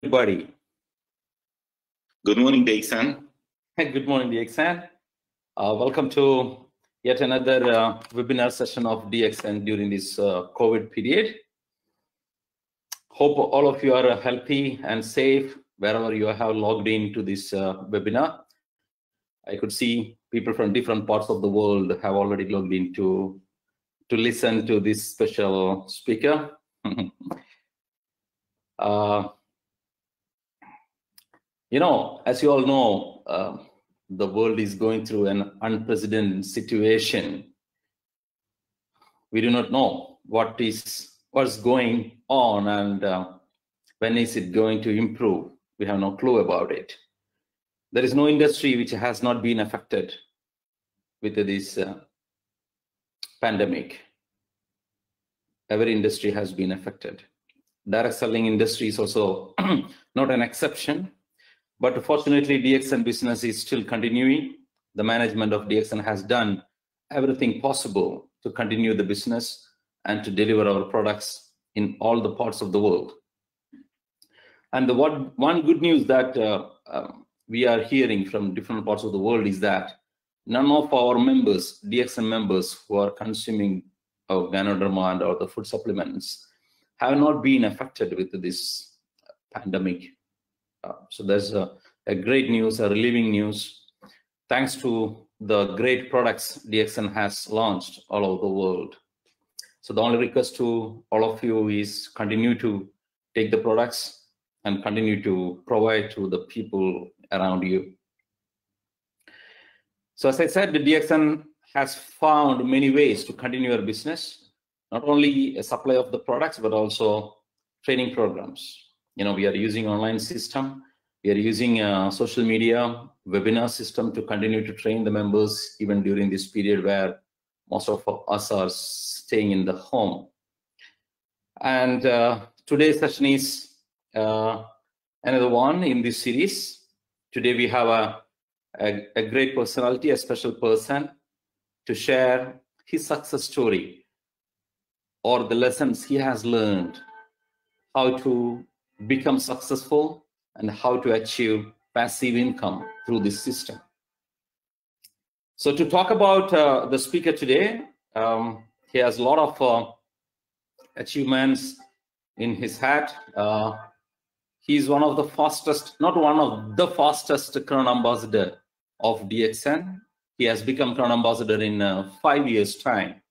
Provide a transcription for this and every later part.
Everybody. Good morning, DXN. Good morning, DXN. Welcome to yet another webinar session of DXN during this COVID period. Hope all of you are healthy and safe wherever you have logged into this webinar. I could see people from different parts of the world have already logged in to listen to this special speaker. You know, as you all know, the world is going through an unprecedented situation. We do not know what's going on and when is it going to improve. We have no clue about it. There is no industry which has not been affected with this pandemic. Every industry has been affected. Direct selling industry is also not an exception. But fortunately, DXN business is still continuing. The management of DXN has done everything possible to continue the business and to deliver our products in all the parts of the world. And one good news that we are hearing from different parts of the world is that none of our members, DXN members who are consuming Ganoderma and or the food supplements have not been affected with this pandemic. So there's a great news, a relieving news, thanks to the great products DXN has launched all over the world. So the only request to all of you is continue to take the products and continue to provide to the people around you. So as I said, the DXN has found many ways to continue our business, not only a supply of the products, but also training programs. You know, we are using online system, we are using social media, webinar system to continue to train the members even during this period where most of us are staying in the home. And today's session is another one in this series. Today we have a great personality, a special person to share his success story or the lessons he has learned, how to become successful and how to achieve passive income through this system. So to talk about the speaker today, he has a lot of achievements in his hat. He's one of the fastest, not one of the fastest Crown Ambassador of DXN. He has become Crown Ambassador in 5 years' time.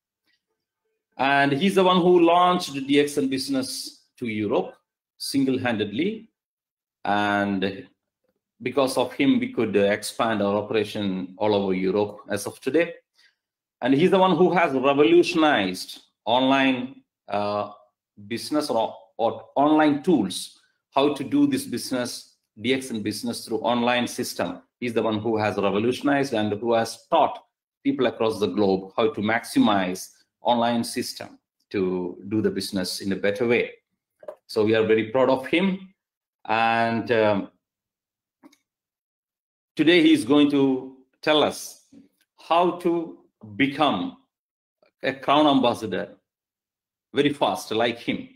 And he's the one who launched the DXN business to Europe single-handedly, and because of him we could expand our operation all over Europe as of today. And he's the one who has revolutionized online business or online tools, how to do this business, DXN business through online system. He's the one who has revolutionized and who has taught people across the globe how to maximize online system to do the business in a better way. So we are very proud of him, and today he is going to tell us how to become a Crown Ambassador very fast like him.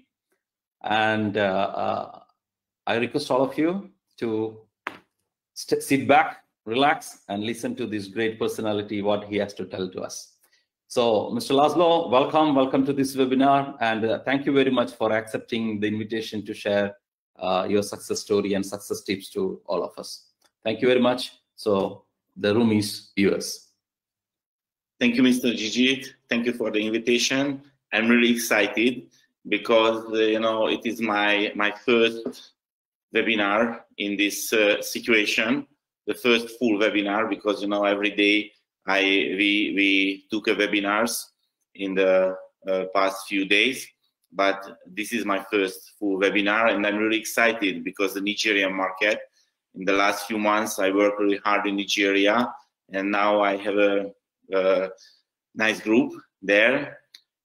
And I request all of you to sit back, relax, and listen to this great personality, what he has to tell to us. So, Mr. Laszlo, welcome to this webinar, and thank you very much for accepting the invitation to share your success story and success tips to all of us. Thank you very much. So, the room is yours. Thank you, Mr. Gigi. Thank you for the invitation. I'm really excited because you know, it is my first webinar in this situation, the first full webinar, because you know, every day we took webinars in the past few days, but this is my first full webinar, and I'm really excited because the Nigerian market, in the last few months I worked really hard in Nigeria, and now I have a nice group there,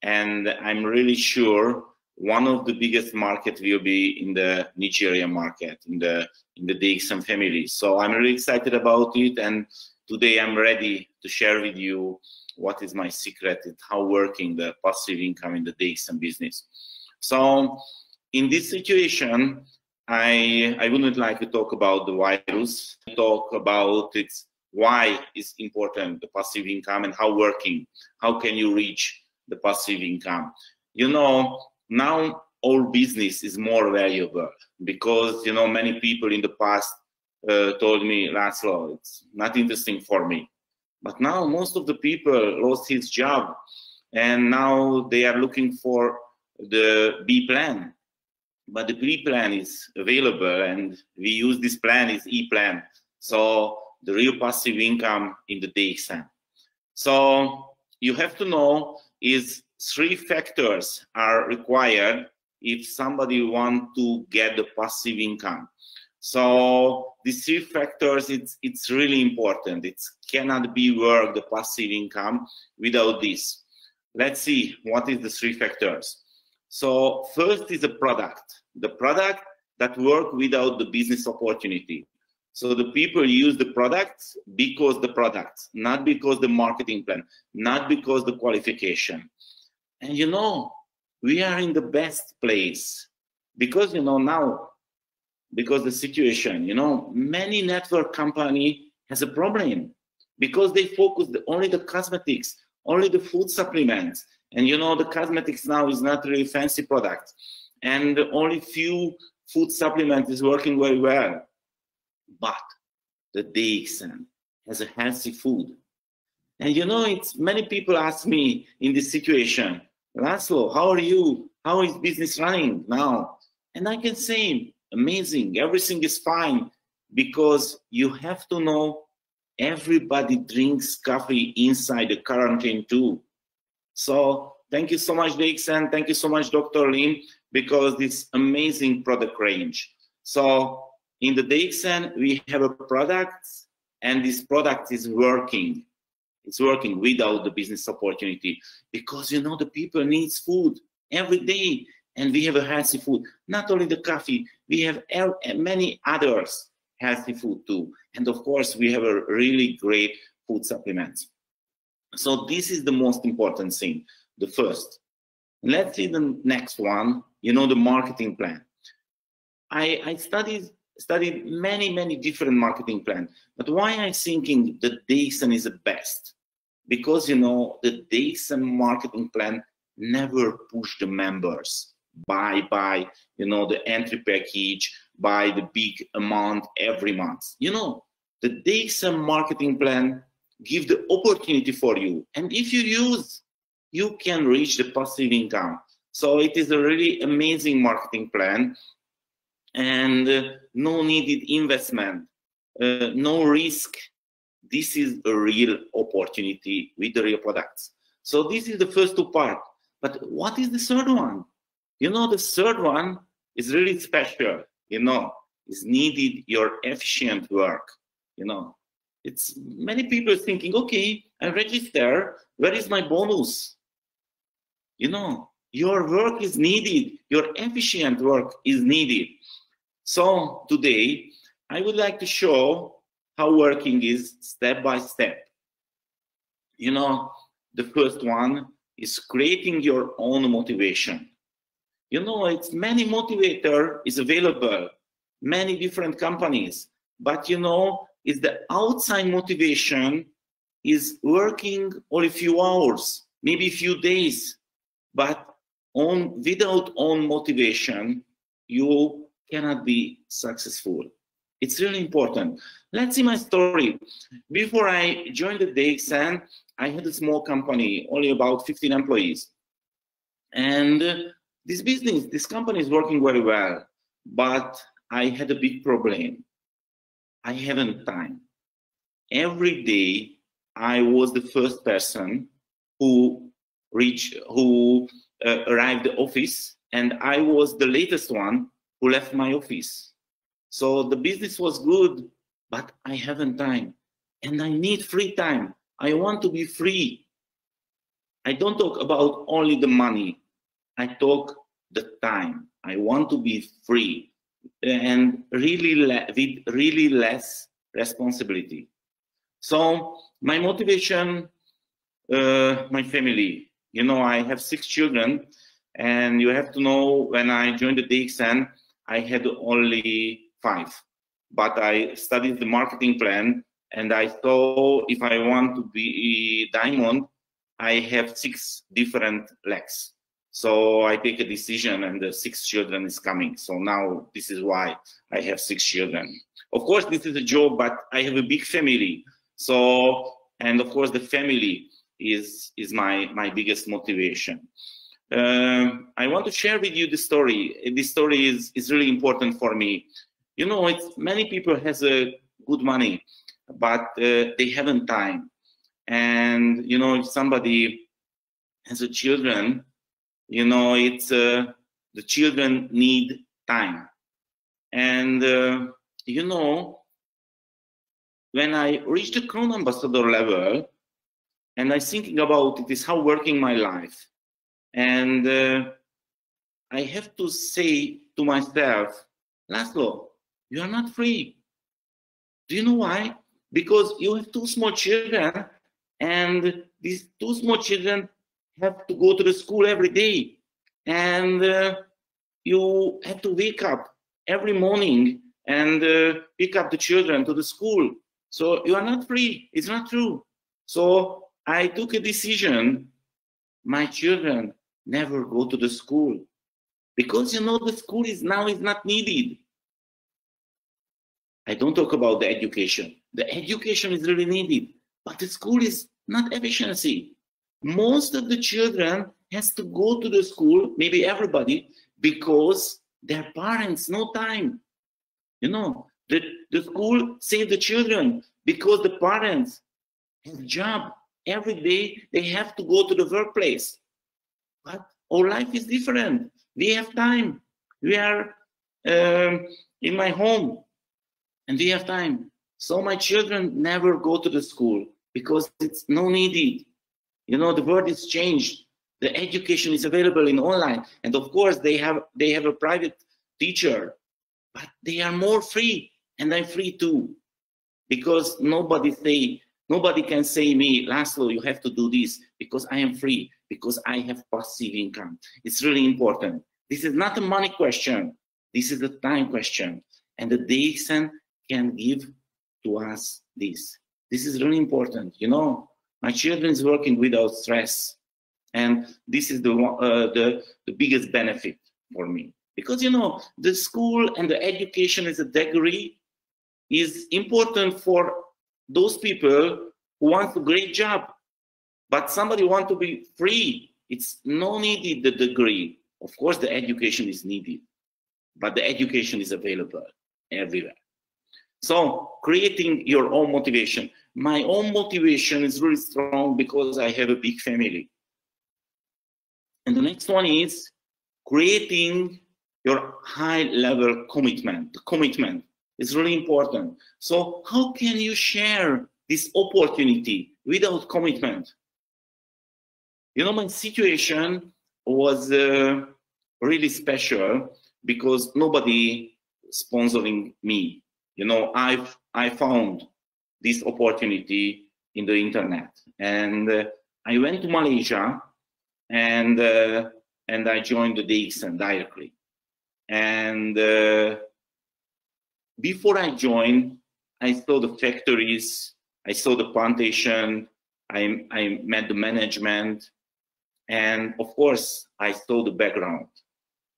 and I'm really sure one of the biggest markets will be in the Nigerian market, in the DXN family. So I'm really excited about it, and today I'm ready to share with you what is my secret and how working the passive income in the DXN business. So in this situation, I wouldn't like to talk about the virus, talk about its why is important, the passive income, and how can you reach the passive income. You know, now our business is more valuable because, you know, many people in the past told me, Laszlo, it's not interesting for me. But now most of the people lost his job and now they are looking for the B plan. But the B plan is available and we use this plan is E plan. So the real passive income in the DXN. So you have to know is 3 factors are required if somebody want to get the passive income. So these 3 factors, it's really important. It cannot be work, the passive income, without this. Let's see what is the 3 factors. So first is the product that work without the business opportunity. So the people use the products because the products, not because the marketing plan, not because the qualification. And you know, we are in the best place because, you know, now, because the situation, you know, many network company has a problem because they focus only the cosmetics, only the food supplements. And you know, the cosmetics now is not really fancy product. And only few food supplements is working very well. But the DXN has a healthy food. And you know, it's many people ask me in this situation, Laszlo, how are you? How is business running now? And I can say, amazing, everything is fine, because you have to know everybody drinks coffee inside the quarantine too. So thank you so much, DXN. Thank you so much, Dr. Lim, because this amazing product range. So in the DXN, we have a product, and this product is working. It's working without the business opportunity, because you know the people needs food every day, and we have a healthy food. Not only the coffee, we have many others healthy food too, and of course we have a really great food supplements. So this is the most important thing, the first. Let's see the next one. You know, the marketing plan. I studied many different marketing plans, but why I'm thinking the DXN is the best? Because, you know, the DXN marketing plan never push the members buy, you know, the entry package, buy the big amount every month. You know, the DXN marketing plan give the opportunity for you. And if you use, you can reach the passive income. So it is a really amazing marketing plan, and no needed investment, no risk. This is a real opportunity with the real products. So this is the first 2 parts. But what is the third one? You know, the third one is really special. You know, is needed your efficient work. You know, it's many people thinking, okay, I register, where is my bonus? You know, your work is needed, your efficient work is needed. So today, I would like to show how working is step by step. You know, the first one is creating your own motivation. You know, it's many motivator is available, many different companies, but you know, is the outside motivation is working only a few hours, maybe a few days, but without own motivation, you cannot be successful. It's really important. Let's see my story. Before I joined the DXN, I had a small company, only about 15 employees. And this company is working very well, but I had a big problem. I haven't time. Every day, I was the first person who arrived the office, and I was the latest one who left my office. So the business was good, but I haven't time, and I need free time. I want to be free. I don't talk about only the money. I talk the time. I want to be free and with really less responsibility. So my motivation, my family. You know, I have 6 children, and you have to know, when I joined the DXN, I had only 5. But I studied the marketing plan, and I saw if I want to be diamond, I have 6 different legs. So I take a decision, and the 6 children is coming. So now this is why I have 6 children. Of course, this is a job, but I have a big family. So, and of course, the family is my biggest motivation. I want to share with you the story. This story is really important for me. You know, many people has a good money, but they haven't time. And you know, if somebody has a children, you know, it's the children need time. And you know, when I reached the Crown Ambassador level, and I'm thinking about it is how working my life, and I have to say to myself, Laszlo, you are not free. Do you know why? Because you have 2 small children, and these 2 small children have to go to the school every day, and you have to wake up every morning and pick up the children to the school. So you are not free. It's not true. So I took a decision. My children never go to the school, because you know the school is not needed. I don't talk about the education. The education is really needed, but the school is not efficiency. Most of the children has to go to the school, maybe everybody, because their parents no time. You know, the school save the children because the parents have job. Every day they have to go to the workplace. But our life is different. We have time. We are in my home, and we have time. So my children never go to the school because it's no needed. You know, the world is changed. The education is available in online, and of course they have a private teacher, but they are more free, and I'm free too, because nobody can say me, Laszlo, you have to do this, because I am free, because I have passive income. It's really important. This is not a money question. This is a time question, and the DXN can give to us this. This is really important. You know, my children is working without stress, and this is the biggest benefit for me, because you know the school and the education as a degree is important for those people who want a great job, but somebody want to be free. It's no needed the degree. Of course, the education is needed, but the education is available everywhere. So creating your own motivation. My own motivation is really strong because I have a big family. And the next one is creating your high-level commitment. The commitment is really important. So how can you share this opportunity without commitment? You know, my situation was really special because nobody sponsoring me. You know, I found this opportunity in the internet, and I went to Malaysia, and I joined the DXN directly. And before I joined, I saw the factories, I saw the plantation, I met the management, and of course, I saw the background.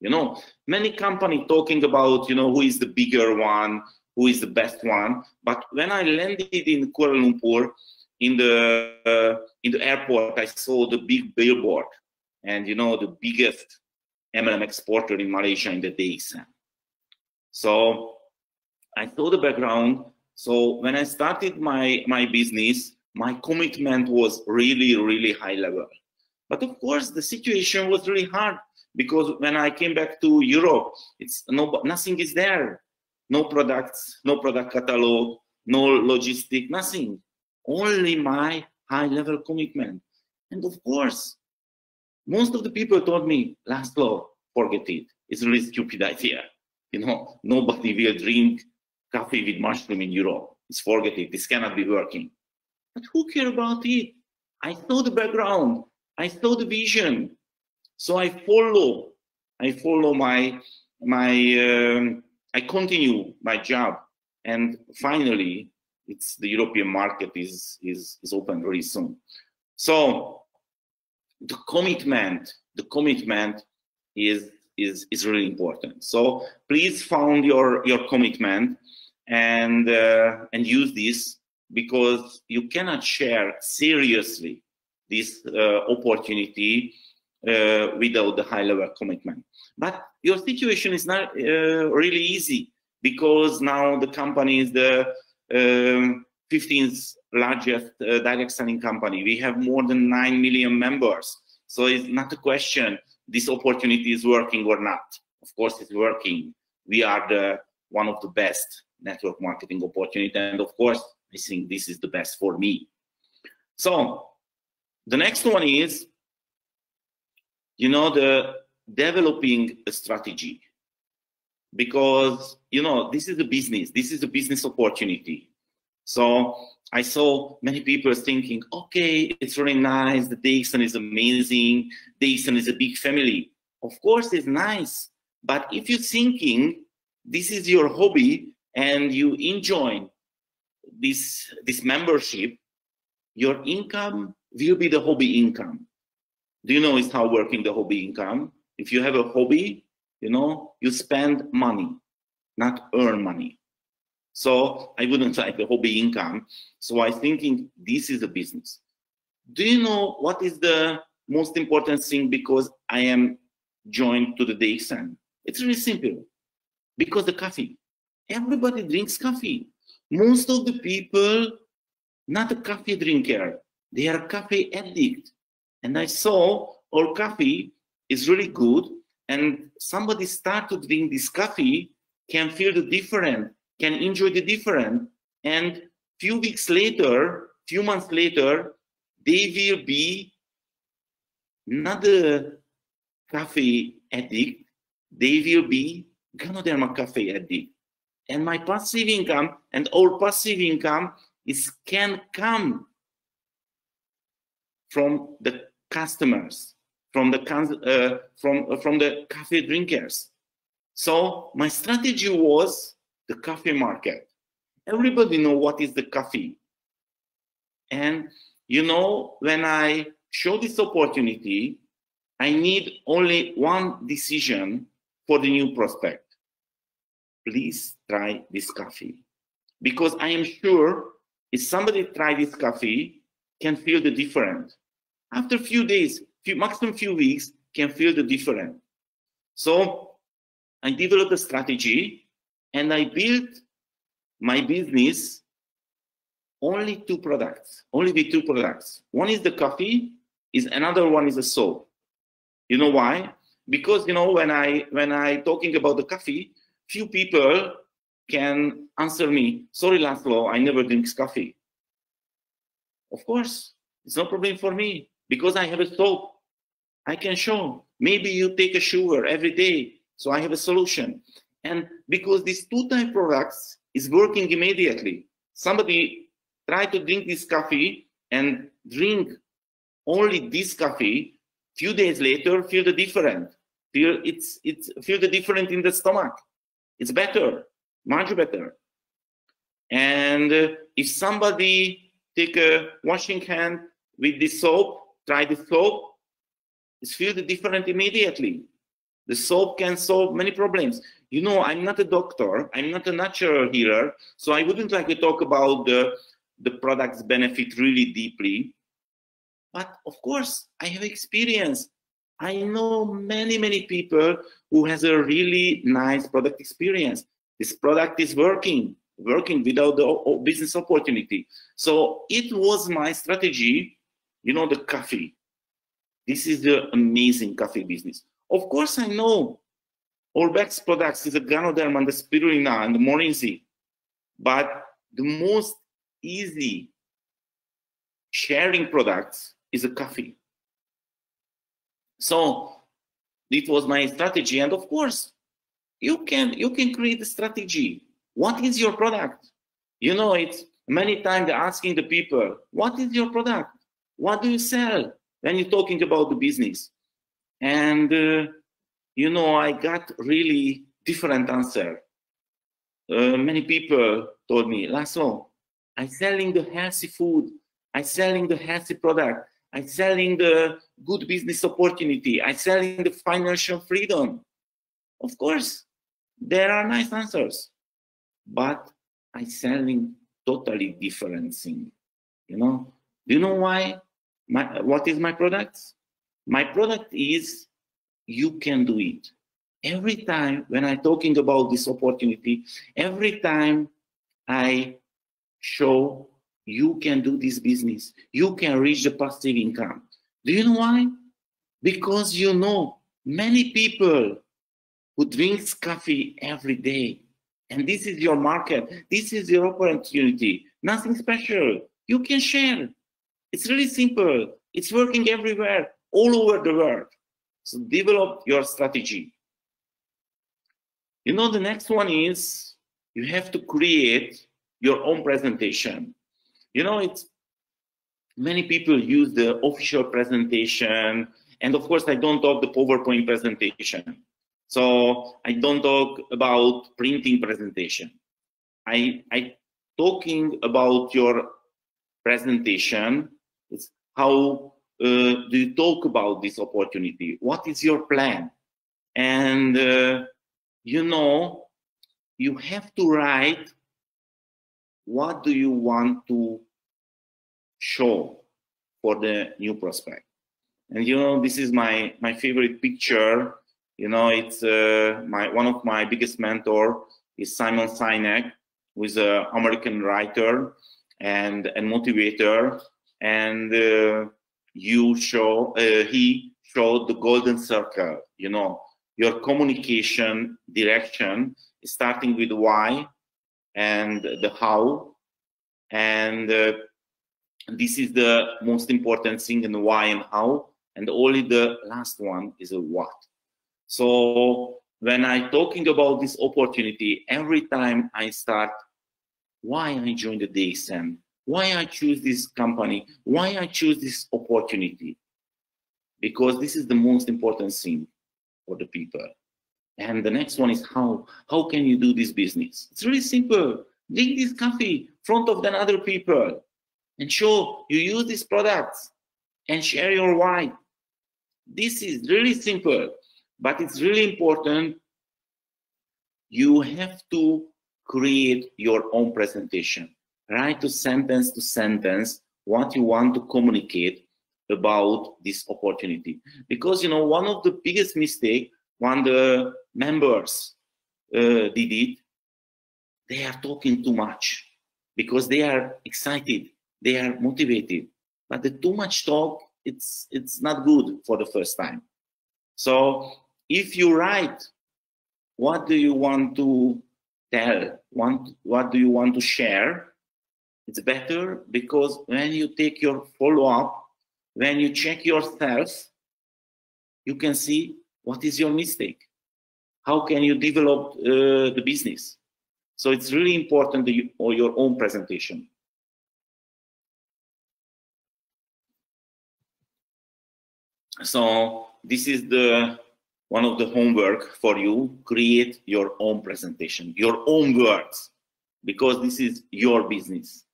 You know, many companies talking about, you know, who is the bigger one, who is the best one. But when I landed in Kuala Lumpur, in the airport, I saw the big billboard, and you know, the biggest MLM exporter in Malaysia in the DXN. So I saw the background. So when I started my business, my commitment was really, really high level. But of course, the situation was really hard because when I came back to Europe, nothing is there. No products, no product catalog, no logistic, nothing. Only my high-level commitment. And of course, most of the people told me, Laszlo, forget it. It's a really stupid idea. You know, nobody will drink coffee with mushroom in Europe. It's forget it. This cannot be working. But who cares about it? I saw the background. I saw the vision. So I follow my I continue my job, and finally, the European market is open very soon. So the commitment is really important. So please found your commitment and use this, because you cannot share seriously this opportunity without the high-level commitment. But your situation is not really easy, because now the company is the 15th largest direct selling company. We have more than 9 million members. So it's not a question this opportunity is working or not. Of course it's working. We are one of the best network marketing opportunity, and of course I think this is the best for me. So the next one is, the developing a strategy, because this is a business opportunity. So I saw many people thinking, okay, it's really nice, the DXN is amazing, DXN is a big family. Of course it's nice, but if you're thinking this is your hobby and you enjoy this membership, your income will be the hobby income. Do you know it's how working the hobby income? If you have a hobby, you spend money, not earn money. So I wouldn't like the hobby income. So I'm thinking this is a business. Do you know what is the most important thing because I am joined to the DXN? It's really simple. Because the coffee. Everybody drinks coffee. Most of the people, not a coffee drinker, they are coffee addict. And I saw our coffee is really good, and somebody start to drink this coffee, can feel the difference, can enjoy the difference, and few months later, they will be not a coffee addict, they will be Ganoderma coffee addict. And my passive income and our passive income can come from the customers, from the coffee drinkers. So my strategy was the coffee market. Everybody know what is the coffee. And when I show this opportunity, I need only one decision for the new prospect. Please try this coffee. Because I am sure if somebody try this coffee, can feel the difference. After a few days, maximum few weeks, can feel the difference. So I developed a strategy and I built my business only with two products. One is the coffee, another one is a soap. You know why? Because when I talking about the coffee, few people can answer me, sorry Laszlo, I never drink coffee. Of course, it's no problem for me because I have a soap. I can show. Maybe you take a shower every day, so I have a solution. And because these two type products is working immediately. Somebody try to drink this coffee and drink only this coffee. Few days later, feel the difference. Feel the difference in the stomach. It's better, much better. And if somebody take a washing hand with this soap, try the soap, it's feel the difference immediately. The soap can solve many problems. I'm not a doctor, I'm not a natural healer, so I wouldn't like to talk about the product's benefit really deeply. But of course, I have experience. I know many people who has a really nice product experience. This product is working without the business opportunity. So it was my strategy, the coffee. This is the amazing coffee business. Of course, I know all best products is the Ganoderma and the Spirulina and the Morinzi, but the most easy sharing products is a coffee. So it was my strategy, and of course, you can create a strategy. What is your product? It's many times asking the people, what is your product? What do you sell when you're talking about the business? And I got really different answer. Many people told me, Laszlo, I'm selling the healthy food, I'm selling the healthy product, I'm selling the good business opportunity, I'm selling the financial freedom. Of course, there are nice answers, but I'm selling totally different thing. You know, do you know why? What is my product? My product is you can do it. Every time when I'm talking about this opportunity, every time I show you can do this business, you can reach the passive income. Do you know why? Because you know many people who drinks coffee every day, and this is your market, this is your opportunity, nothing special. You can share. It's really simple. It's working everywhere, all over the world. So develop your strategy. You know, the next one is you have to create your own presentation. You know, it's many people use the official presentation, and of course I don't talk the PowerPoint presentation. So I don't talk about printing presentation. I talking about your presentation. It's how do you talk about this opportunity? What is your plan? And you know, you have to write what do you want to show for the new prospect. And you know, this is my favorite picture. You know, it's one of my biggest mentor is Simon Sinek, who is an American writer and motivator. And he showed the golden circle. You know, your communication direction is starting with why and the how, and this is the most important thing in the why and how, and only the last one is a what. So when I'm talking about this opportunity, every time I start, why I joined the DXN, why I choose this company, why I choose this opportunity, because this is the most important thing for the people. And the next one is how can you do this business? It's really simple. Drink this coffee in front of the other people and show you use these products and share your why. This is really simple, but it's really important. You have to create your own presentation. Write to sentence what you want to communicate about this opportunity. Because, you know, one of the biggest mistakes when the members did it, they are talking too much because they are excited, they are motivated. But the too much talk, it's not good for the first time. So if you write, what do you want to tell? What do you want to share? It's better, because when you take your follow-up, when you check yourself, you can see what is your mistake. How can you develop the business? So it's really important that you, or your own presentation. So this is one of the homework for you. Create your own presentation, your own words, because this is your business.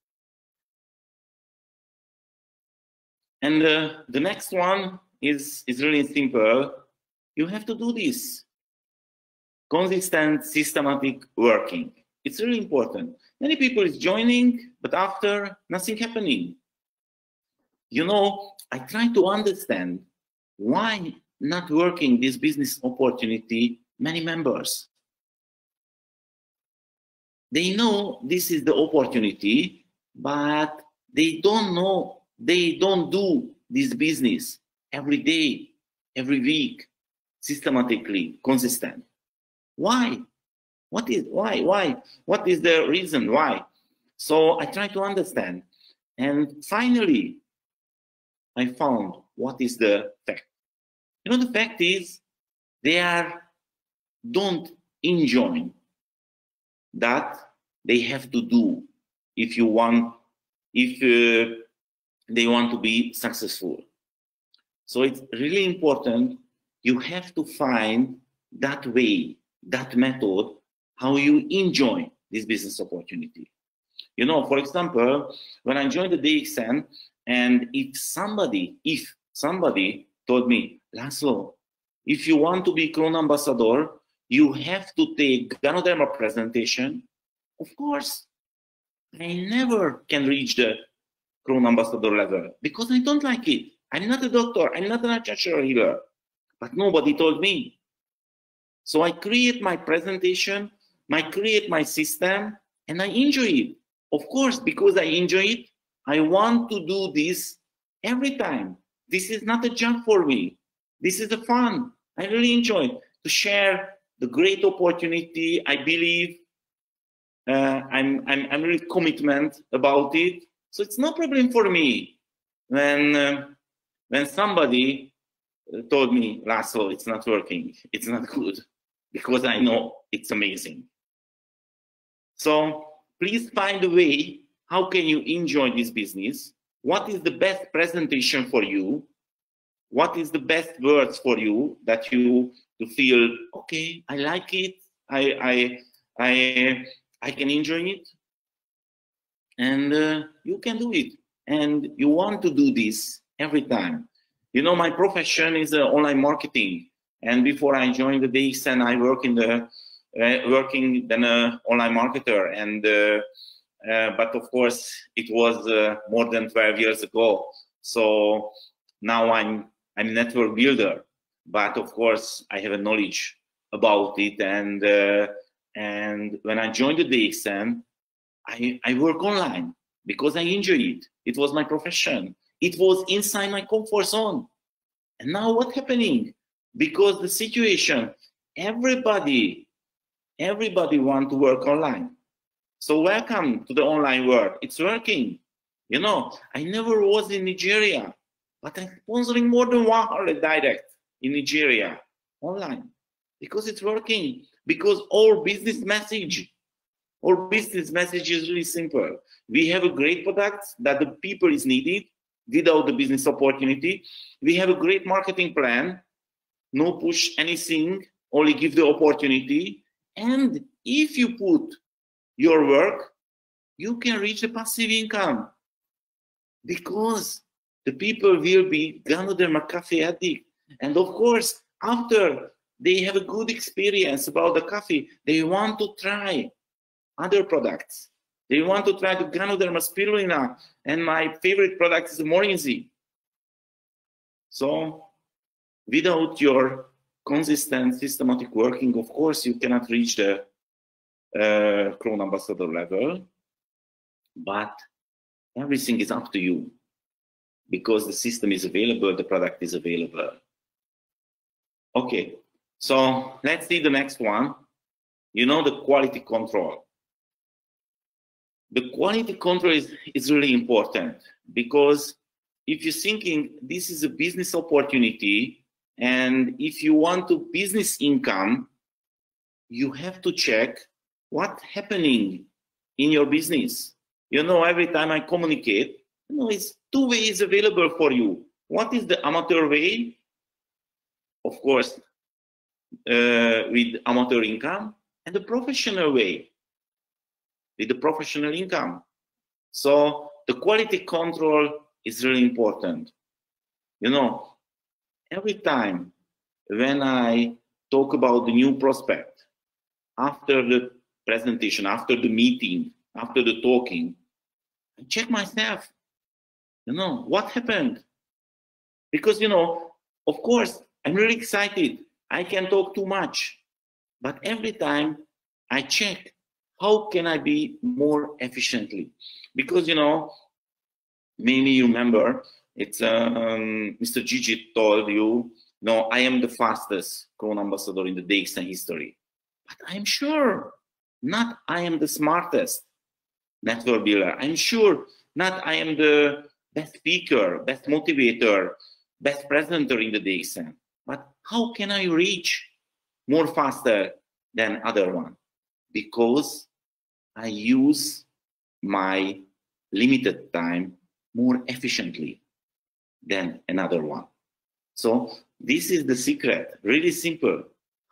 And the next one is really simple. You have to do this. Consistent, systematic working. It's really important. Many people is joining, but after, nothing happening. You know, I try to understand why not working this business opportunity many members. They know this is the opportunity, but they don't know, they don't do this business every day, every week, systematically, consistent. Why? What is why? What is the reason why? So I try to understand, and finally, I found what is the fact. You know, the fact is they don't enjoy that they have to do if they want to be successful. So it's really important. You have to find that way that method, how you enjoy this business opportunity. You know, for example, when I joined the DXN, and if somebody told me, Laszlo, if you want to be Crown Ambassador, you have to take Ganoderma presentation. Of course, I never can reach the Crown Ambassador level because I don't like it. I'm not a doctor, I'm not a natural healer, but nobody told me. So I create my presentation, I create my system, and I enjoy it. Of course, because I enjoy it, I want to do this every time. This is not a job for me. This is a fun. I really enjoy it. To share the great opportunity, I believe I'm really commitment about it. So it's no problem for me when somebody told me, Laszlo, it's not working, it's not good, because I know it's amazing. So please find a way, how can you enjoy this business? What is the best presentation for you? What is the best words for you that you feel, okay, I like it, I can enjoy it, and you can do it. And you want to do this every time. You know, my profession is online marketing. And before I joined the DXN, I work in the working then online marketer. And but of course, it was more than 12 years ago. So now I'm a network builder. But of course, I have a knowledge about it. And when I joined the DXN, I work online because I enjoy it. It was my profession. It was inside my comfort zone. And now what's happening? Because the situation, everybody want to work online. So welcome to the online world. It's working. You know, I never was in Nigeria, but I'm sponsoring more than 100 direct in Nigeria online because it's working. Because our business message is really simple. We have a great product that the people is needed without the business opportunity. We have a great marketing plan, no push anything, only give the opportunity. And if you put your work, you can reach a passive income because the people will be Ganoderma coffee addict. And of course, after they have a good experience about the coffee, they want to try other products. They want to try the Ganoderma spirulina, and my favorite product is the Morinzi. So without your consistent, systematic working, of course, you cannot reach the Crown Ambassador level, but everything is up to you because the system is available, the product is available. Okay, so let's see the next one. You know, the quality control. The quality control is really important because if you're thinking this is a business opportunity and if you want to business income, you have to check what's happening in your business. You know, every time I communicate, you know, it's two ways available for you. What is the amateur way? Of course, with amateur income, and the professional way with the professional income. So the quality control is really important. You know, every time when I talk about the new prospect, after the presentation, after the meeting, after the talking, I check myself, you know, what happened? Because, you know, of course, I'm really excited. I can talk too much. But every time I check, how can I be more efficiently? Because, you know, maybe you remember, it's Mr. Gigi told you, no, I am the fastest Crown Ambassador in the DXN history. But I'm sure not I am the smartest network builder. I'm sure not I am the best speaker, best motivator, best presenter in the DXN. But how can I reach more faster than other one? Because I use my limited time more efficiently than another one. So this is the secret, really simple.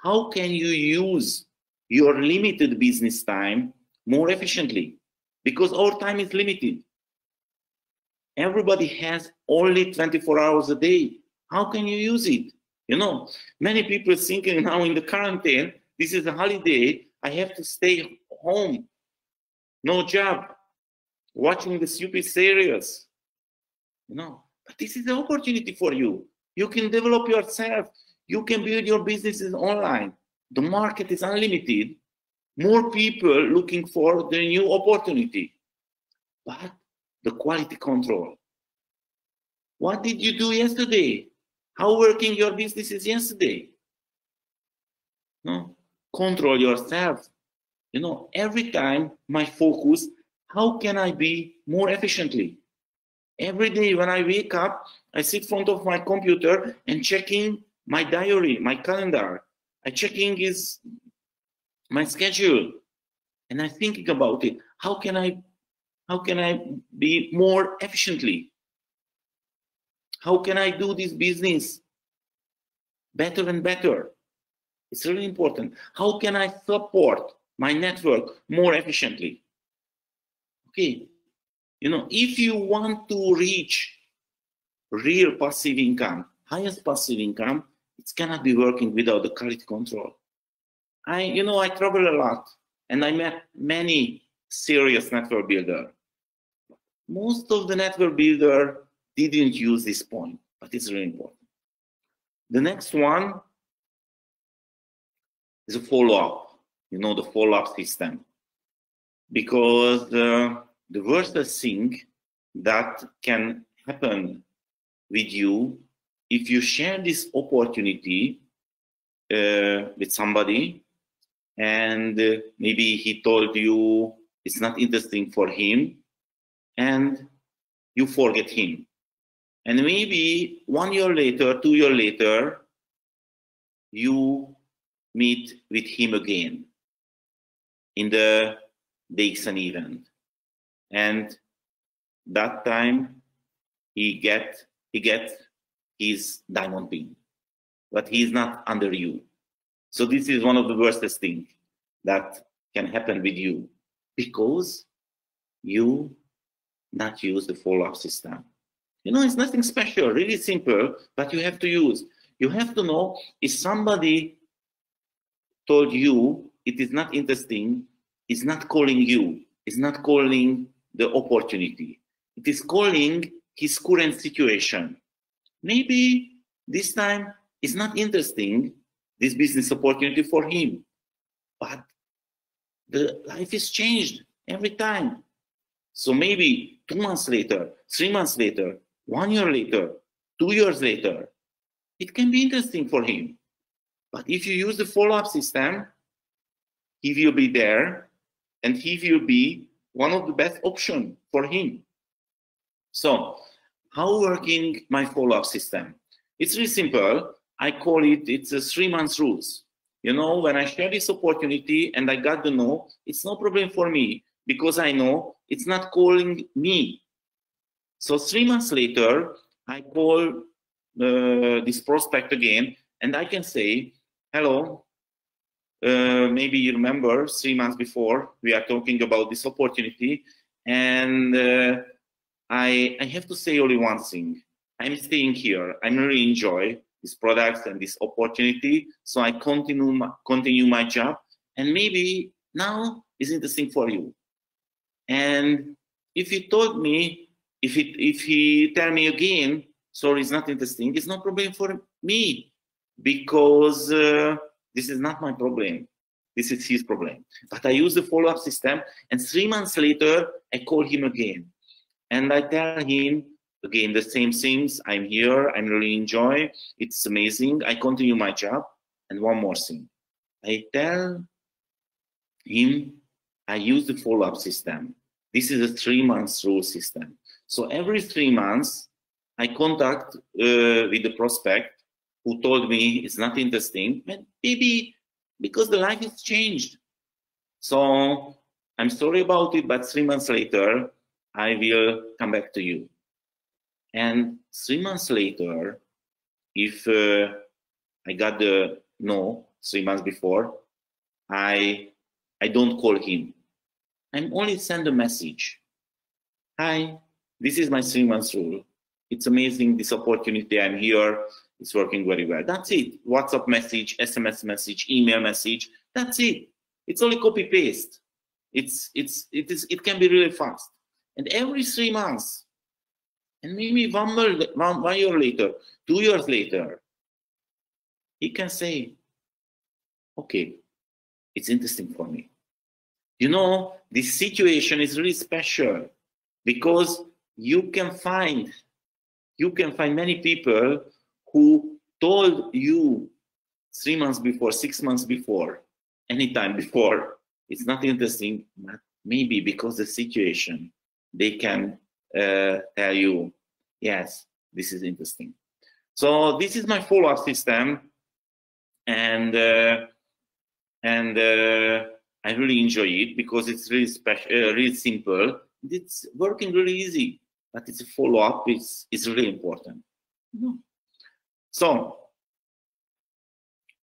how can you use your limited business time more efficiently? Because our time is limited. Everybody has only 24 hours a day. How can you use it? You know, many people thinking now in the quarantine, this is a holiday, I have to stay home, no job, watching the stupid series. You know, but this is the opportunity for you. You can develop yourself. You can build your businesses online. The market is unlimited. More people looking for the new opportunity. But the quality control. What did you do yesterday? How working your business is yesterday? No? Control yourself. You know, every time my focus, how can I be more efficiently? Every day when I wake up, I sit in front of my computer and checking my diary, my calendar. I checking is my schedule, and I'm thinking about it. How can I be more efficiently? How can I do this business better and better? It's really important. How can I support my network more efficiently? Okay, you know, if you want to reach real passive income, highest passive income, it cannot be working without the quality control. I travel a lot and I met many serious network builders. Most of the network builder didn't use this point, but it's really important. The next one is a follow-up, you know, the follow-up system. Because the worst thing that can happen with you, if you share this opportunity with somebody and maybe he told you it's not interesting for him and you forget him. And maybe 1 year later, 2 years later, you meet with him again in the DXN event. And that time he gets his diamond pin, but he is not under you. So this is one of the worst things that can happen with you because you not use the follow-up system. You know, it's nothing special, really simple, but you have to use. You have to know if somebody told you it is not interesting, it's not calling you, it's not calling the opportunity. It is calling his current situation. Maybe this time it's not interesting, this business opportunity for him, but the life is changed every time. So maybe 2 months later, 3 months later, 1 year later, 2 years later, it can be interesting for him. But if you use the follow-up system, he will be there and he will be one of the best options for him. So how working my follow-up system? It's really simple. I call it, it's a 3 months rules. You know, when I share this opportunity and I got the no, it's no problem for me because I know it's not calling me. So 3 months later, I call this prospect again and I can say, hello, maybe you remember 3 months before we are talking about this opportunity and I have to say only one thing. I'm staying here. I really enjoy these products and this opportunity. So I continue my job and maybe now is interesting for you. And if he told me, if he tell me again, sorry, it's not interesting, it's no problem for me because this is not my problem. This is his problem. But I use the follow-up system and 3 months later, I call him again. And I tell him, again, the same things. I'm here. I'm really enjoy. It's amazing. I continue my job. And one more thing. I tell him I use the follow-up system. This is a 3 months rule system. So every 3 months, I contact with the prospect who told me it's not interesting, but maybe because the life has changed. So I'm sorry about it, but 3 months later, I will come back to you. And 3 months later, if I got the no, 3 months before, I don't call him. I only send a message. Hi, this is my 3 months rule. It's amazing, this opportunity. I'm here. It's working very well. That's it. WhatsApp message, SMS message, email message. That's it. It's only copy paste. It can be really fast. And every 3 months, and maybe one year later, 2 years later, he can say, okay, it's interesting for me. You know, this situation is really special because you can find many people who told you 3 months before, 6 months before, anytime before, it's not interesting, but maybe because the situation, they can tell you, yes, this is interesting. So this is my follow-up system, and I really enjoy it because it's really special, really simple. It's working really easy, but it's a follow-up. It's really important. So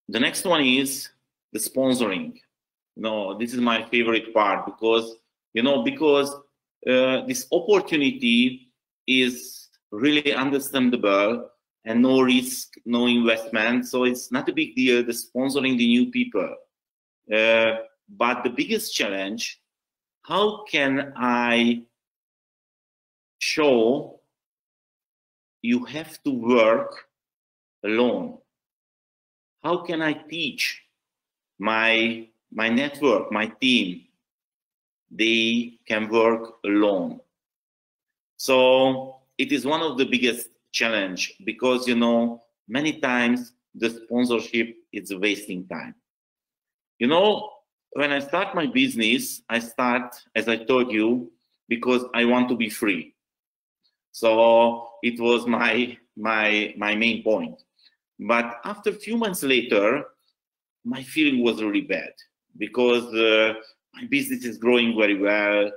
the next one is the sponsoring. This is my favorite part because this opportunity is really understandable and no risk, no investment. So it's not a big deal, the sponsoring the new people. But the biggest challenge, how can I show you have to work alone? How can I teach my network, my team, they can work alone? So it is one of the biggest challenge because, many times the sponsorship is wasting time. When I start my business, I start, as I told you, because I want to be free. So it was my main point. But after a few months later, my feeling was really bad because my business is growing very well.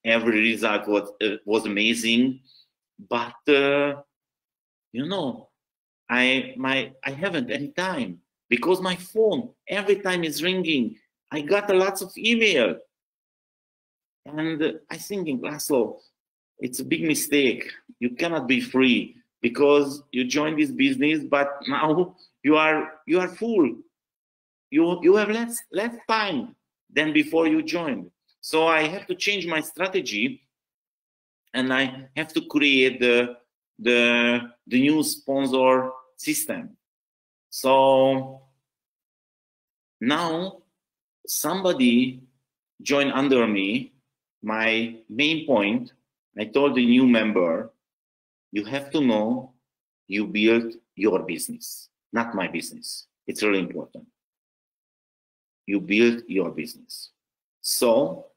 Every result was amazing, but I haven't any time because my phone every time is ringing. I got lots of email, and I thinking, Laszlo, it's a big mistake. You cannot be free because you joined this business, but now you are full. You have less time than before you joined. So I have to change my strategy, and I have to create the new sponsor system. So now somebody joined under me. My main point, I told the new member, you have to know you build your business, not my business. It's really important. You build your business. So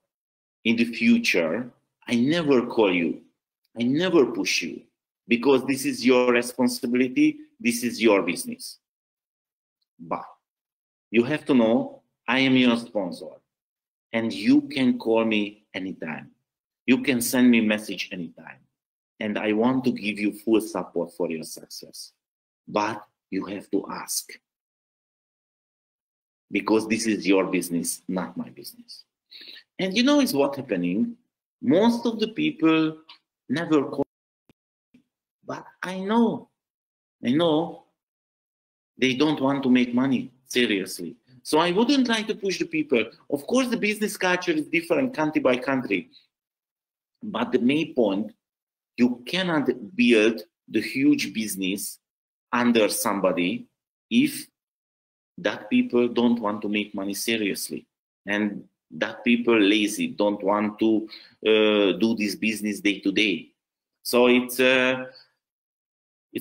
in the future, I never call you. I never push you because this is your responsibility. This is your business. But you have to know I am your sponsor and you can call me anytime. You can send me a message anytime. And I want to give you full support for your success. But you have to ask. Because this is your business, not my business. And is what's happening? Most of the people never call me. But I know they don't want to make money, seriously. So I wouldn't like to push the people. Of course, the business culture is different country by country. But the main point, you cannot build the huge business under somebody if that people don't want to make money seriously. And that people lazy, don't want to do this business day to day. So it's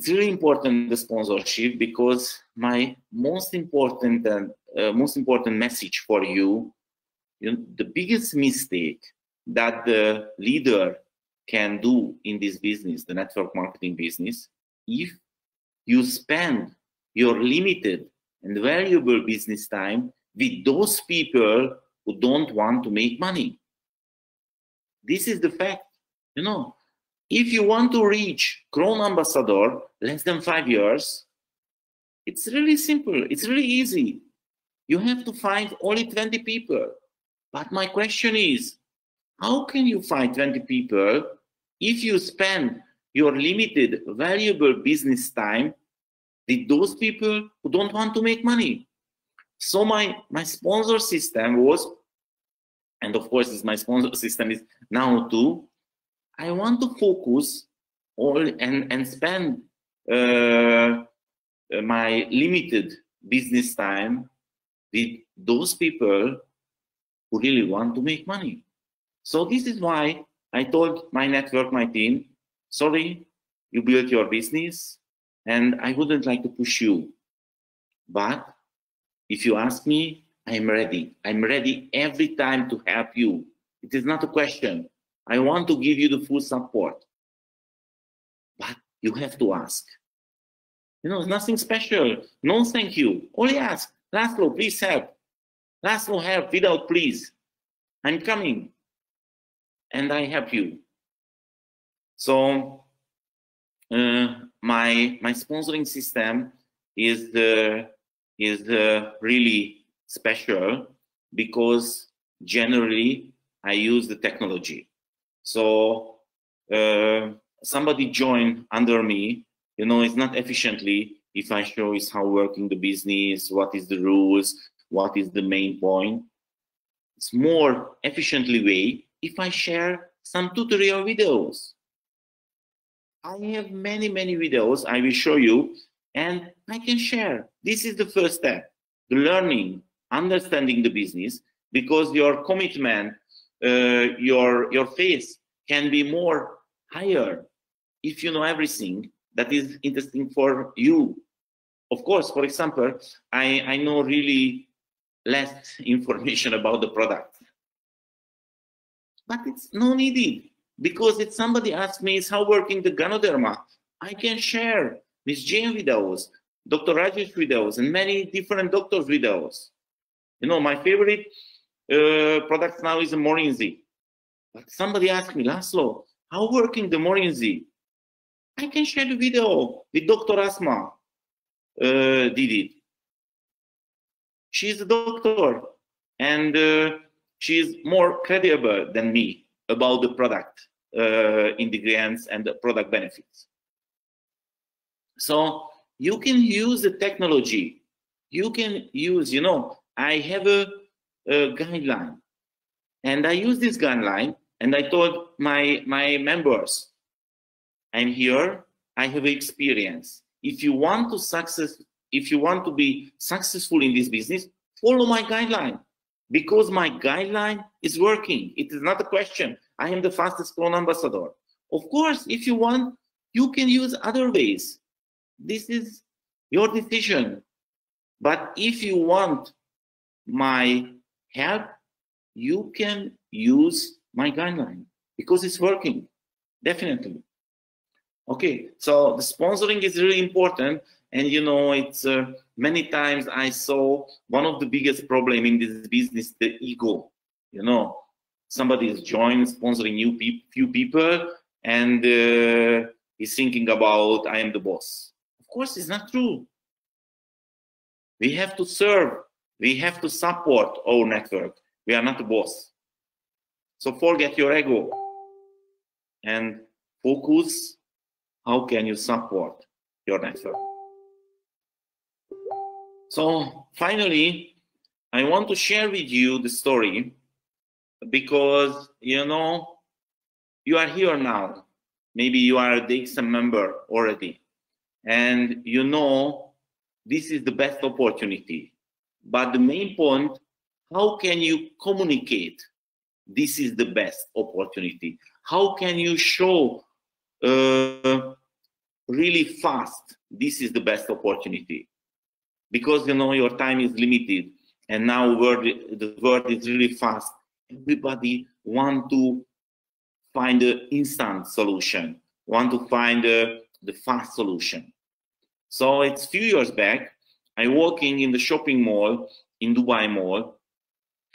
really important, the sponsorship, because my most important message for you, the biggest mistake that the leader can do in this business, the network marketing business, if you spend your limited and valuable business time with those people who don't want to make money. This is the fact. If you want to reach Crown Ambassador less than 5 years, it's really simple. It's really easy. You have to find only 20 people. But my question is, how can you find 20 people if you spend your limited, valuable business time with those people who don't want to make money? So my sponsor system was, and of course my sponsor system is now too, I want to focus all and spend my limited business time with those people who really want to make money. So this is why I told my network, my team, sorry, you built your business and I wouldn't like to push you. But if you ask me, I'm ready. I'm ready every time to help you. It is not a question. I want to give you the full support. But you have to ask. You know, it's nothing special. No, thank you. Only ask. Laszlo, please help. Laszlo, help without please. I'm coming. And I help you. So my sponsoring system is really special because generally I use the technology. So somebody join under me, you know, it's not efficiently if I show is how working the business, what is the rules, what is the main point. It's more efficiently way if I share some tutorial videos. I have many videos I will show you and I can share. This is the first step, the learning, understanding the business, because your commitment, your face can be more higher if you know everything that is interesting for you. Of course, for example, I know really less information about the product, but it's no needed, because if somebody asks me is how working the Ganoderma, I can share Miss Jane videos, Dr. Rajesh videos, and many different doctors videos. You know, my favorite product now is the Morinzi. But somebody asked me, Laszlo, how working the Morinzi? I can share the video with Dr. Asma did it. She's a doctor and she's more credible than me about the product ingredients and the product benefits. So you can use the technology. You can use, you know, I have a guideline and I use this guideline and I told my members, I'm here, I have experience. If you want to be successful in this business, follow my guideline, because my guideline is working. It is not a question. I am the fastest clone ambassador. Of course, if you want, you can use other ways. This is your decision. But if you want my help, you can use my guideline because it's working, definitely. Okay, so the sponsoring is really important. And you know, it's many times I saw one of the biggest problem in this business, the ego. You know, somebody is joining, sponsoring few people, and he's thinking about I am the boss. Of course, it's not true. We have to serve. We have to support our network. We are not the boss. So forget your ego and focus. How can you support your network? So finally, I want to share with you the story because, you know, you are here now. Maybe you are a DXN member already. And you know, this is the best opportunity. But the main point, how can you communicate this is the best opportunity? How can you show really fast this is the best opportunity? Because you know your time is limited, and now the world is really fast. Everybody want to find an instant solution, want to find the fast solution. So it's a few years back, I'm walking in the shopping mall in Dubai Mall,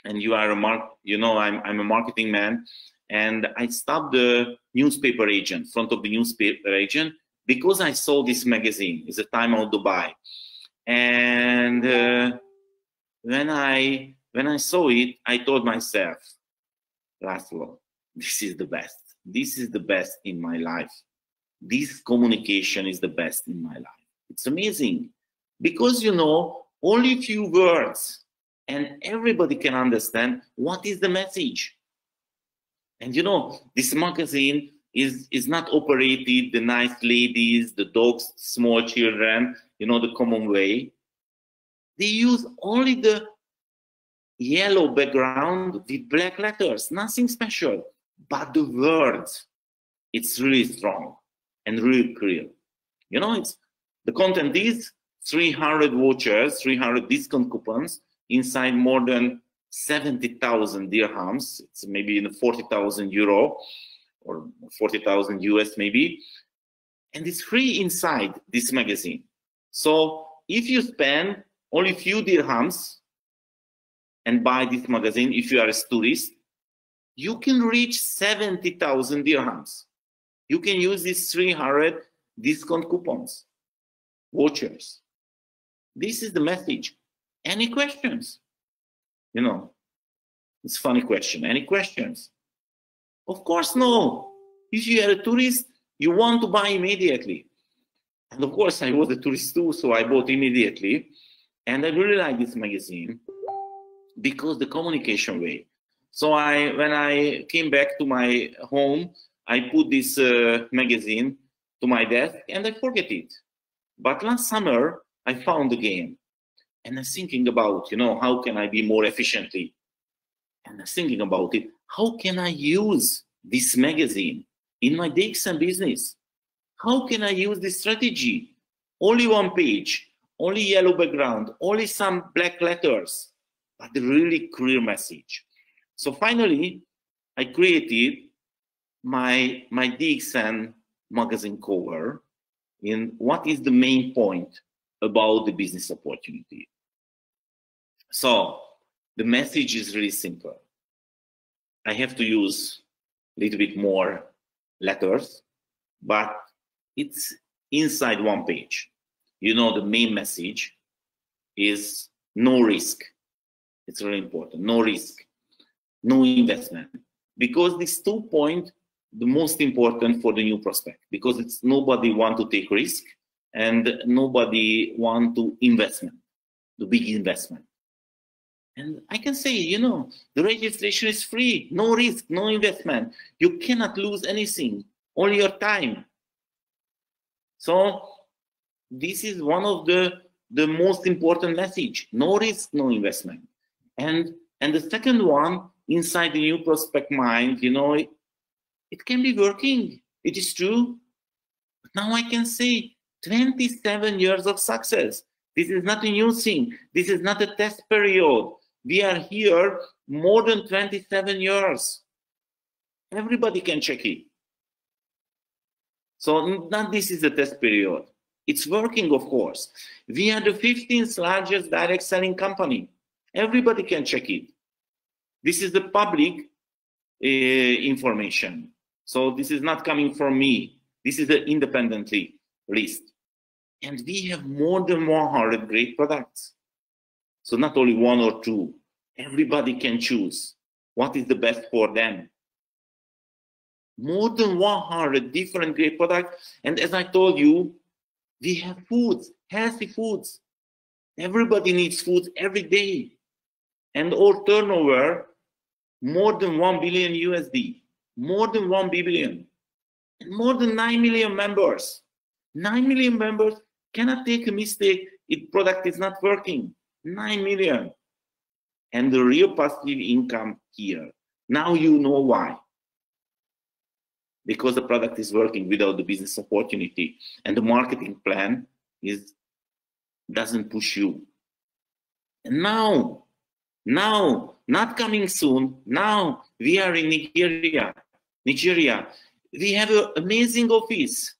and you are I'm a marketing man, and I stopped the newspaper agent, front of the newspaper agent, because I saw this magazine. It's a Time Out Dubai. And when I saw it, I told myself, Laszlo, this is the best. This is the best in my life. This communication is the best in my life. It's amazing because, you know, only few words and everybody can understand what is the message. And, you know, this magazine is not operated, the nice ladies, the dogs, small children, you know, the common way. They use only the yellow background with black letters, nothing special. But the words, it's really strong and really clear. You know, the content is 300 vouchers, 300 discount coupons inside more than 70,000 dirhams. It's maybe in 40,000 euro or 40,000 US maybe. And it's free inside this magazine. So if you spend only a few dirhams and buy this magazine, if you are a tourist, you can reach 70,000 dirhams. You can use these 300 discount coupons, vouchers. This is the message. Any questions? You know, it's a funny question. Any questions? Of course, no. If you are a tourist, you want to buy immediately. And of course, I was a tourist too, so I bought immediately. And I really like this magazine because the communication way. So when I came back to my home, I put this magazine to my desk and I forget it. But last summer, I found the game. And I'm thinking about, you know, how can I be more efficiently? And I'm thinking about it, how can I use this magazine in my DXN business? How can I use this strategy? Only one page, only yellow background, only some black letters, but a really clear message. So finally, I created my DXN magazine cover in what is the main point about the business opportunity. So the message is really simple. I have to use a little bit more letters, but it's inside one page. You know, the main message is no risk. It's really important. No risk, no investment. Because these 2 points, the most important for the new prospect, because it's nobody want to take risk and nobody want to investment, the big investment. And I can say, you know, the registration is free, no risk, no investment. You cannot lose anything, only your time. So this is one of the most important message, no risk, no investment. And the second one, inside the new prospect mind, you know, it can be working, it is true. But now I can say 27 years of success. This is not a new thing. This is not a test period. We are here more than 27 years. Everybody can check it. So not this is a test period. It's working, of course. We are the 15th largest direct selling company. Everybody can check it. This is the public information. So this is not coming from me. This is the independently list. And we have more than 100 great products. So not only one or two. Everybody can choose what is the best for them. More than 100 different great products. And as I told you, we have foods, healthy foods. Everybody needs food every day. And our turnover, more than 1 billion USD. More than 1 billion. And more than 9 million members. 9 million members cannot take a mistake if product is not working. 9 million. And the real passive income here. Now you know why. Because the product is working without the business opportunity. And the marketing plan doesn't push you. And now, not coming soon, now we are in Nigeria. We have an amazing office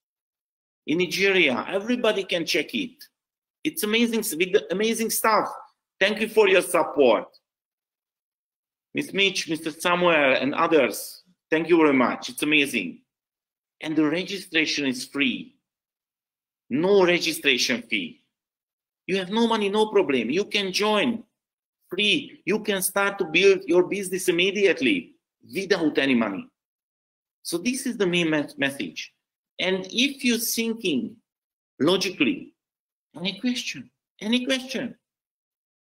in Nigeria. Everybody can check it. It's amazing, with the amazing staff. Thank you for your support. Ms. Mitch, Mr. Samuel, and others, thank you very much. It's amazing. And the registration is free. No registration fee. You have no money, no problem. You can join free. You can start to build your business immediately without any money. So this is the main message. And if you're thinking logically, any question? Any question?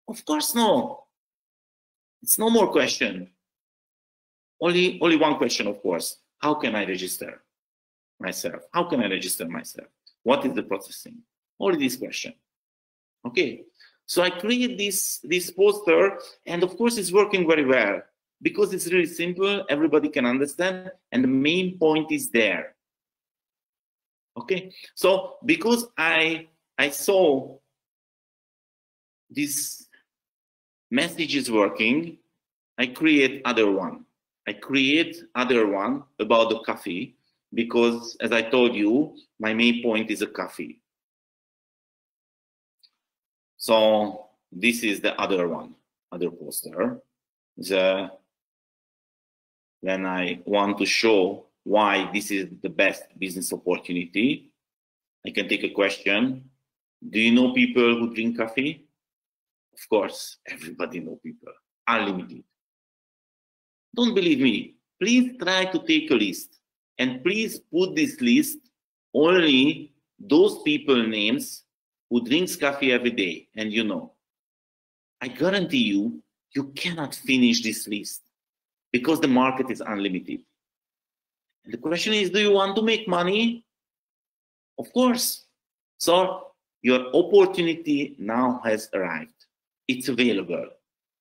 Of course, no. It's no more question. Only one question, of course. How can I register myself? How can I register myself? What is the processing? Only this question. Okay. So I create this poster, and of course it's working very well because it's really simple. Everybody can understand, and the main point is there. Okay. So because I saw this message is working, I create other one. I create other one about the coffee because, as I told you, my main point is a coffee. So this is the other one, other poster. When I want to show why this is the best business opportunity, I can take a question. Do you know people who drink coffee? Of course, everybody knows people. Unlimited. Don't believe me. Please try to take a list, and please put this list only those people names who drinks coffee every day, and you know. I guarantee you, you cannot finish this list because the market is unlimited. And the question is, do you want to make money? Of course. So your opportunity now has arrived. It's available.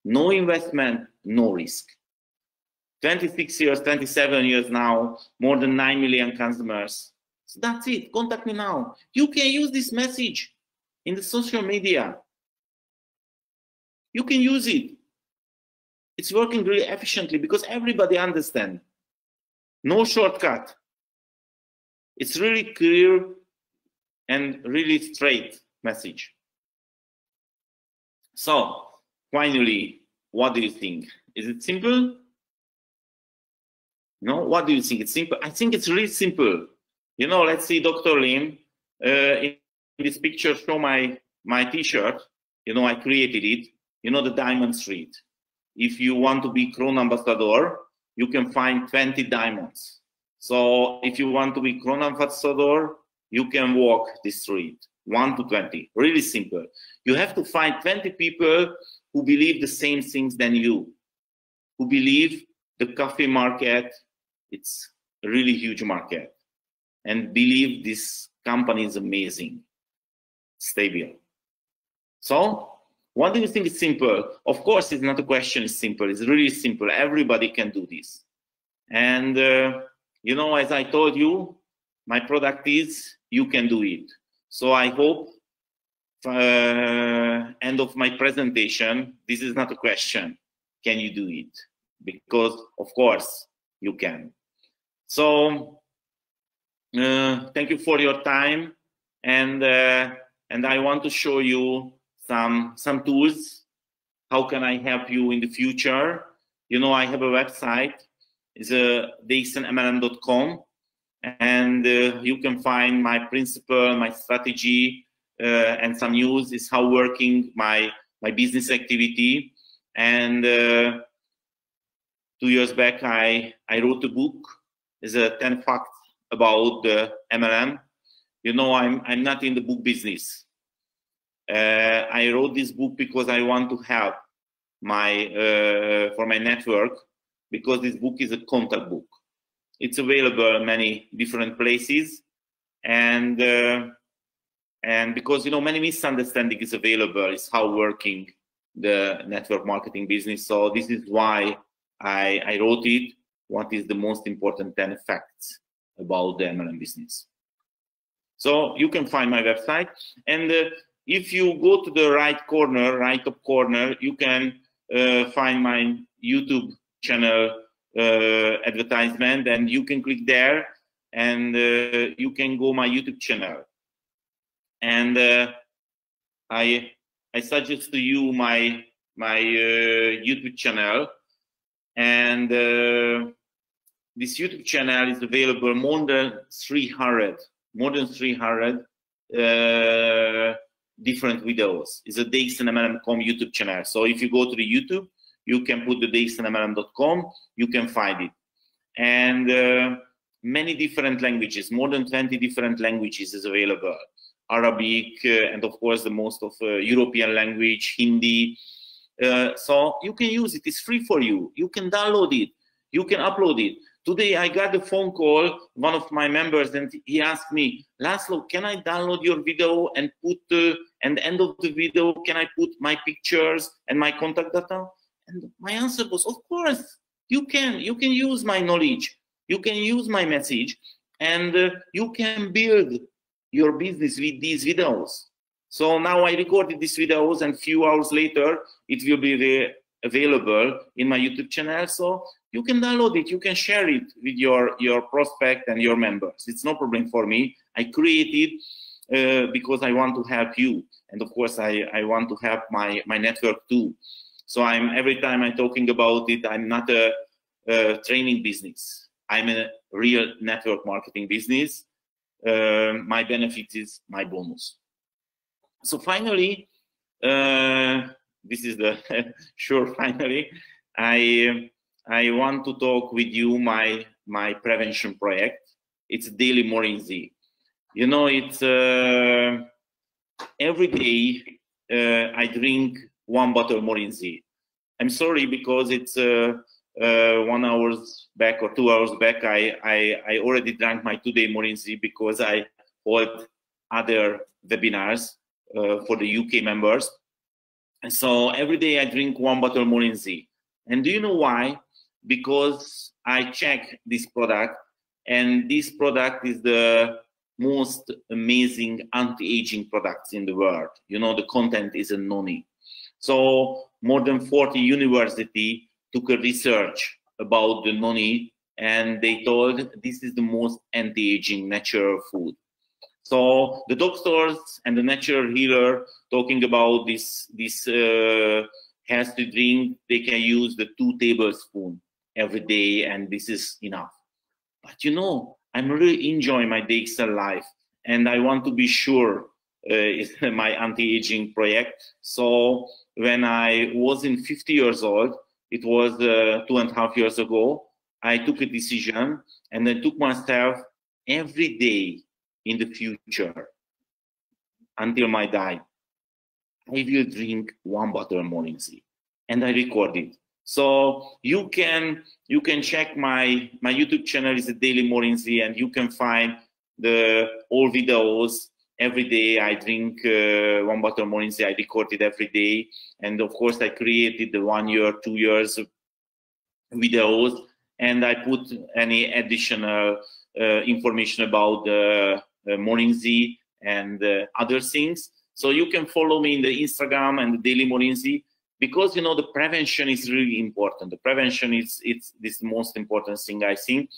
No investment, no risk. 26 years, 27 years now, more than 9 million customers. So that's it. Contact me now. You can use this message in the social media. You can use it. It's working really efficiently because everybody understands. No shortcut. It's really clear and really straight message. So, finally, what do you think? Is it simple? No? What do you think? It's simple? I think it's really simple. You know, let's see Dr. Lim. In this picture, show my t-shirt. You know, I created it. You know, the Diamond Street. If you want to be Crown Ambassador, you can find 20 diamonds. So if you want to be Crown Ambassador, you can walk the street, 1 to 20. Really simple. You have to find 20 people who believe the same things than you, who believe the coffee market, it's a really huge market, and believe this company is amazing, stable. So, what do you think is simple? Of course, it's not a question, it's simple. It's really simple. Everybody can do this. And, you know, as I told you, my product is, you can do it. So I hope, end of my presentation, this is not a question. Can you do it? Because, of course, you can. So, thank you for your time. And I want to show you some tools. How can I help you in the future? You know, I have a website. It's DXNMLM.com, and you can find my principle, my strategy, and some news is how working my business activity. And 2 years back, I wrote a book. It's 10 facts about the MLM. You know, I'm not in the book business. I wrote this book because I want to help for my network, because this book is a contact book. It's available in many different places, and because, you know, many misunderstanding is available, is how working the network marketing business. So this is why I wrote it. What is the most important 10 facts about the MLM business? So you can find my website, and if you go to the right top corner, you can find my YouTube channel advertisement, and you can click there, and you can go my YouTube channel. And I suggest to you my YouTube channel, and this YouTube channel is available more than 300 different videos. It's a DXNMLM.com YouTube channel. So if you go to the YouTube, you can put the DXNMLM.com, you can find it. And many different languages, more than 20 different languages is available. Arabic, and of course the most of European language, Hindi. So you can use it, it's free for you. You can download it, you can upload it. Today I got a phone call, one of my members, and he asked me, Laszlo, can I download your video and put, at the end of the video, can I put my pictures and my contact data? And my answer was, of course, you can use my knowledge, you can use my message, and you can build your business with these videos. So now I recorded these videos, and few hours later, it will be available in my YouTube channel. So you can download it, you can share it with your prospect and your members. It's no problem for me. I created because I want to help you. And of course, I want to help my network too. So every time I'm talking about it, I'm not a training business. I'm a real network marketing business. My benefit is my bonus. So finally, this is the sure finally, I want to talk with you my prevention project. It's Daily Morinzi. You know, it's every day I drink 1 bottle Morinzi. I'm sorry because it's 1 hour back or 2 hours back. I already drank my 2-day Morinzi because I hold other webinars for the UK members. And so every day I drink 1 bottle Morinzi. And do you know why? Because I check this product, and this product is the most amazing anti-aging products in the world. You know, the content is a noni. So more than 40 universities took a research about the noni, and they told this is the most anti-aging natural food. So the doctors and the natural healer talking about this healthy drink, they can use the 2 tablespoons every day, and this is enough. But you know, I'm really enjoying my DXN life, and I want to be sure it's my anti-aging project. So when I was in 50 years old, it was 2.5 years ago, I took a decision, and I took myself every day in the future until my die, I will drink 1 bottle Morinzi, and I record it. So you can check my YouTube channel is a Daily Morinzi, and you can find all videos. Every day I drink 1 bottle Morinzi. I record it every day, and of course I created the 1 year, 2 years videos, and I put any additional information about the Morinzi and other things. So you can follow me in the Instagram and the Daily Morinzi, because you know the prevention is really important. The prevention is this most important thing, I think,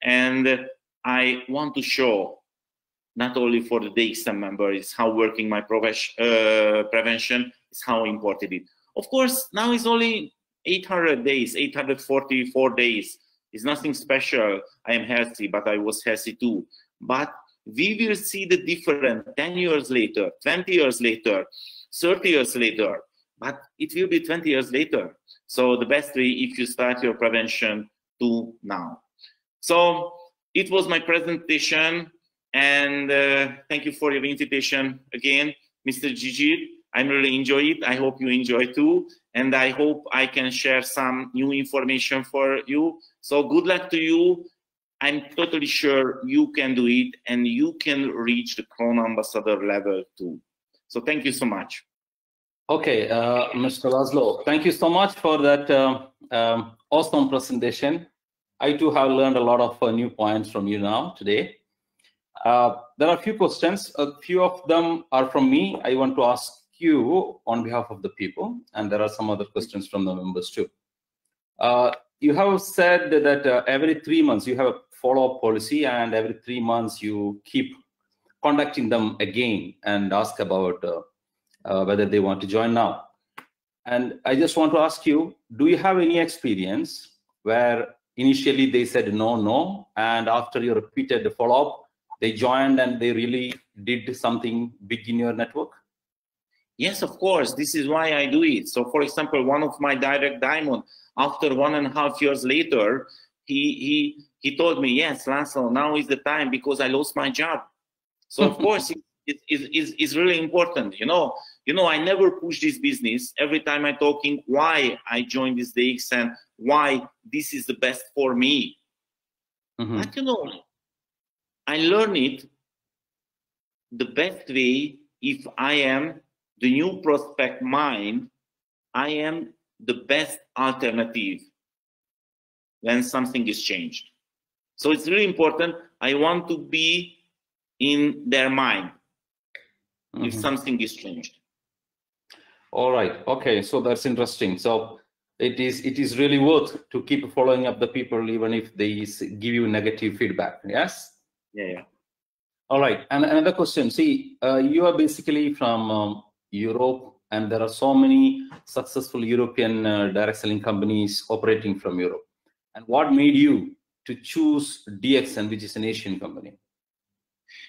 and I want to show not only for the DXN members how working my prevention is how important it is. Of course, now it's only 800 days, 844 days. It's nothing special. I am healthy, but I was healthy too. But we will see the difference 10 years later, 20 years later, 30 years later, but it will be 20 years later. So the best way if you start your prevention to now. So it was my presentation, and thank you for your invitation again, Mr. Gigi. I really enjoy it. I hope you enjoy too, and I hope I can share some new information for you. So good luck to you. I'm totally sure you can do it, and you can reach the Crown Ambassador level too. So thank you so much. Okay, Mr. Laszlo, thank you so much for that awesome presentation. I too have learned a lot of new points from you now today. There are a few questions. A few of them are from me. I want to ask you on behalf of the people, and there are some other questions from the members too. You have said that every 3 months you have a follow-up policy, and every 3 months you keep contacting them again and ask about whether they want to join now. And I just want to ask you, do you have any experience where initially they said no, and after you repeated the follow-up, they joined and they really did something big in your network? Yes, of course. This is why I do it. So, for example, one of my direct diamond, after 1.5 years later, he told me, yes, Laszlo, now is the time because I lost my job. So, of course, it's really important. You know, I never push this business. Every time I'm talking why I joined this DXN, why this is the best for me. But you know, I learned it the best way. If I am the new prospect mind, I am the best alternative when something is changed. So it's really important. I want to be in their mind if something is changed. All right. Okay. So that's interesting. So it is really worth to keep following up the people even if they give you negative feedback. Yes. Yeah. All right. And another question. See, you are basically from Europe, and there are so many successful European direct selling companies operating from Europe. And what made you to choose DXN, which is an Asian company?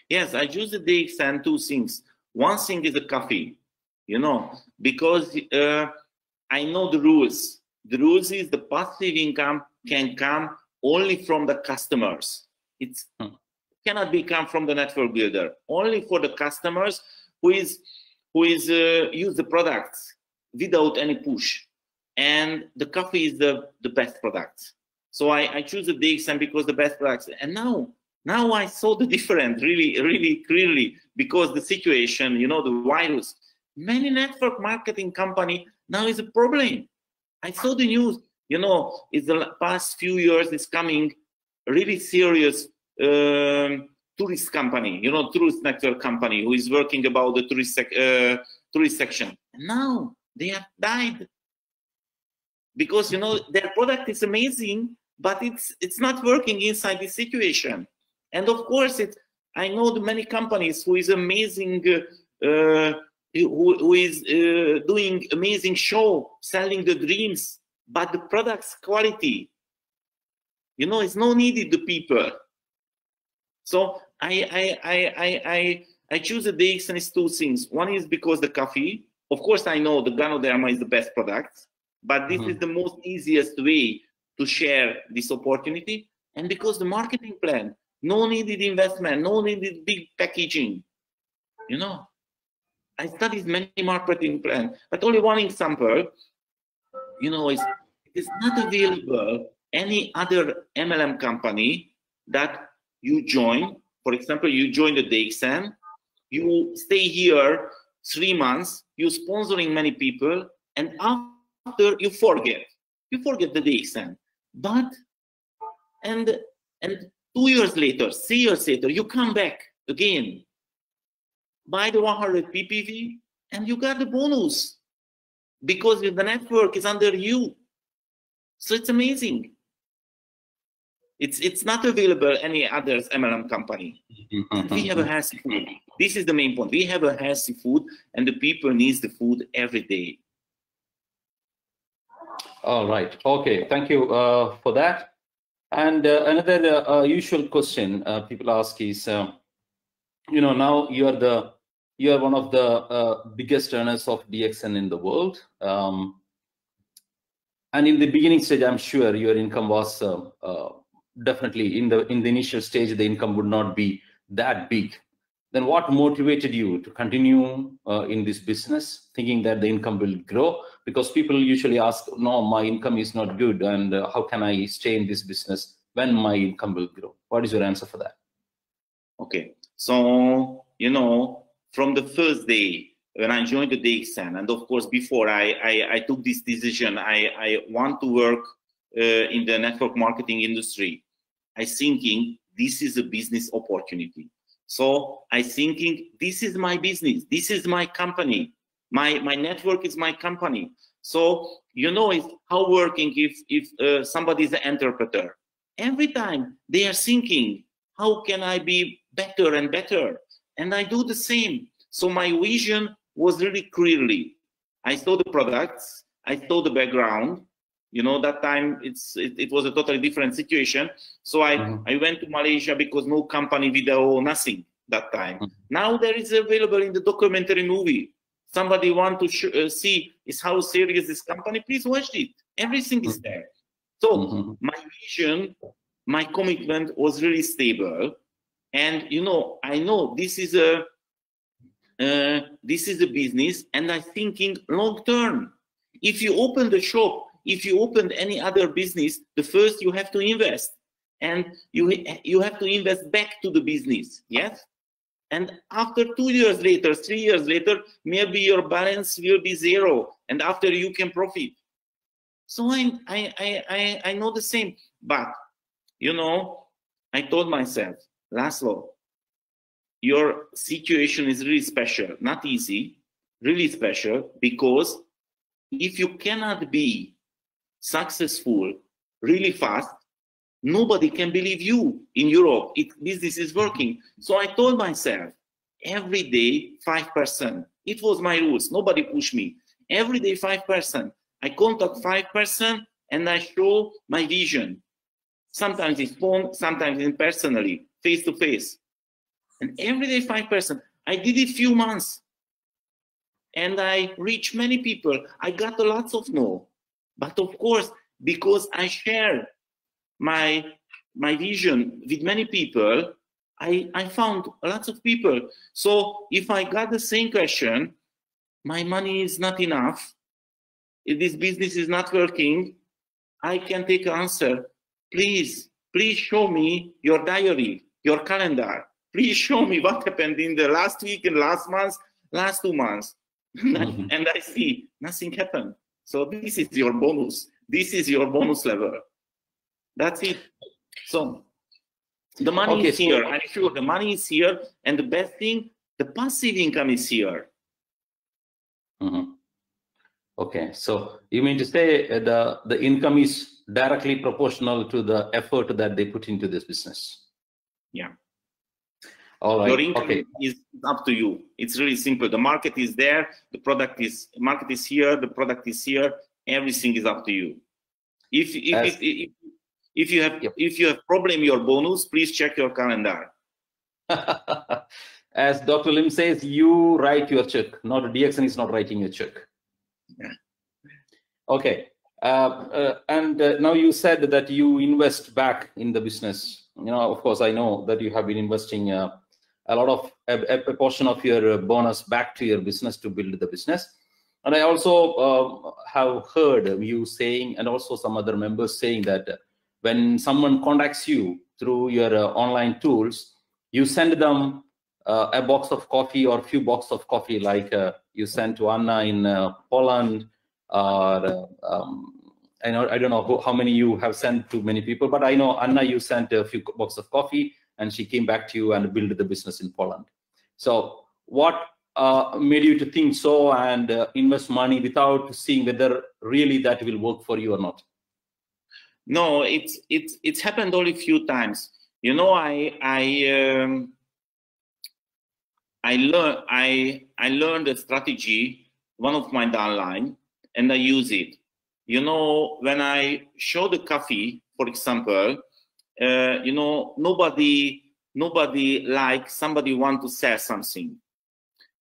Yes, I choose the DXN, two things. One thing is the coffee, you know, because I know the rules. The rules is the passive income can come only from the customers. It cannot be come from the network builder. Only for the customers who use the products without any push. And the coffee is the best product. So I choose the DXN because the best products. And now I saw the difference really clearly, because the situation, you know, the virus, many network marketing company now is a problem. I saw the news, you know, it's the past few years it's coming really serious tourist company, you know, tourist network company who is working about the tourist section. And now they have died because, you know, their product is amazing, but it's not working inside this situation. And of course, I know the many companies who is amazing, who is doing amazing show, selling the dreams, but the product's quality, you know, it's no needed the people. So I choose the DXN is two things. One is because the coffee. Of course, I know the Ganoderma is the best product, but this is the most easiest way to share this opportunity. And because the marketing plan, no needed investment, no needed big packaging. You know, I studied many marketing plans, but only one example, you know, it is not available any other MLM company that you join. For example, you join the DXN, you stay here 3 months, you're sponsoring many people, and after you forget the DXN. But and 2 years later, 3 years later, you come back again, buy the 100 PPV, and you got the bonus because the network is under you. So it's amazing. It's not available any other MLM company. And we have a healthy food. This is the main point. We have a healthy food, and the people need the food every day. All right. Okay. Thank you for that. And another usual question people ask is, you know, now you are one of the biggest earners of DXN in the world. And in the beginning stage, I'm sure your income was definitely in the initial stage, the income would not be that big. Then what motivated you to continue in this business, thinking that the income will grow? Because people usually ask, no, my income is not good, and how can I stay in this business when my income will grow? What is your answer for that? Okay, so, you know, from the first day when I joined the DXN, and of course before I took this decision, I want to work in the network marketing industry, I thinking this is a business opportunity. So I thinking this is my business, this is my company, my network is my company. So, you know, it's how working if somebody is an interpreter. Every time they are thinking, how can I be better and better? And I do the same. So my vision was really clearly, I saw the products, I saw the background. You know, that time it was a totally different situation. So I went to Malaysia because no company video, nothing that time. Now there is available in the documentary movie somebody want to see is how serious this company, please watch it. Everything is there. So my vision, my commitment was really stable. And you know, I know this is a business, and I'm thinking long term. If you open the shop, if you open any other business, the first you have to invest, and you have to invest back to the business. Yes. And after 2 years later, 3 years later, maybe your balance will be zero, and after you can profit. So I know the same, but you know, I told myself, Laszlo, your situation is really special, not easy, really special, because if you cannot be successful really fast, nobody can believe you in Europe. Business is working. So I told myself, every day 5%. It was my rules. Nobody pushed me. Every day 5%. I contact 5% and I show my vision. Sometimes it's phone, sometimes in personally, face to face. And every day 5%. I did it few months. And I reached many people. I got lots of no. But of course, because I shared my vision with many people, I found lots of people. So if I got the same question, my money is not enough, if this business is not working, I can take an answer. Please show me your diary, your calendar. Please show me what happened in the last week and last month, last 2 months. And I see nothing happened. So this is your bonus. This is your bonus level. That's it. So the money is here. I'm sure the money is here. And the best thing, the passive income is here. Okay, so you mean to say the income is directly proportional to the effort that they put into this business? Yeah. All right. Your income is up to you. It's really simple. The market is there. The market is here. The product is here. Everything is up to you. If you have problem your bonus, please check your calendar. As Dr. Lim says, you write your check. Not DXN is not writing your check. Yeah. Okay. And now you said that you invest back in the business. You know, of course, I know that you have been investing a lot of a portion of your bonus back to your business to build the business. And I also have heard you saying, and also some other members saying, that when someone contacts you through your online tools, you send them a box of coffee or a few boxes of coffee, like you sent to Anna in Poland, or I don't know how many you have sent to many people, but I know Anna, you sent a few boxes of coffee, and she came back to you and built the business in Poland. So what made you to think so and invest money without seeing whether really that will work for you or not? No, it's happened only a few times. You know, I learned a strategy, one of my downline, and I use it. You know, when I show the coffee, for example, you know, nobody likes somebody want to sell something.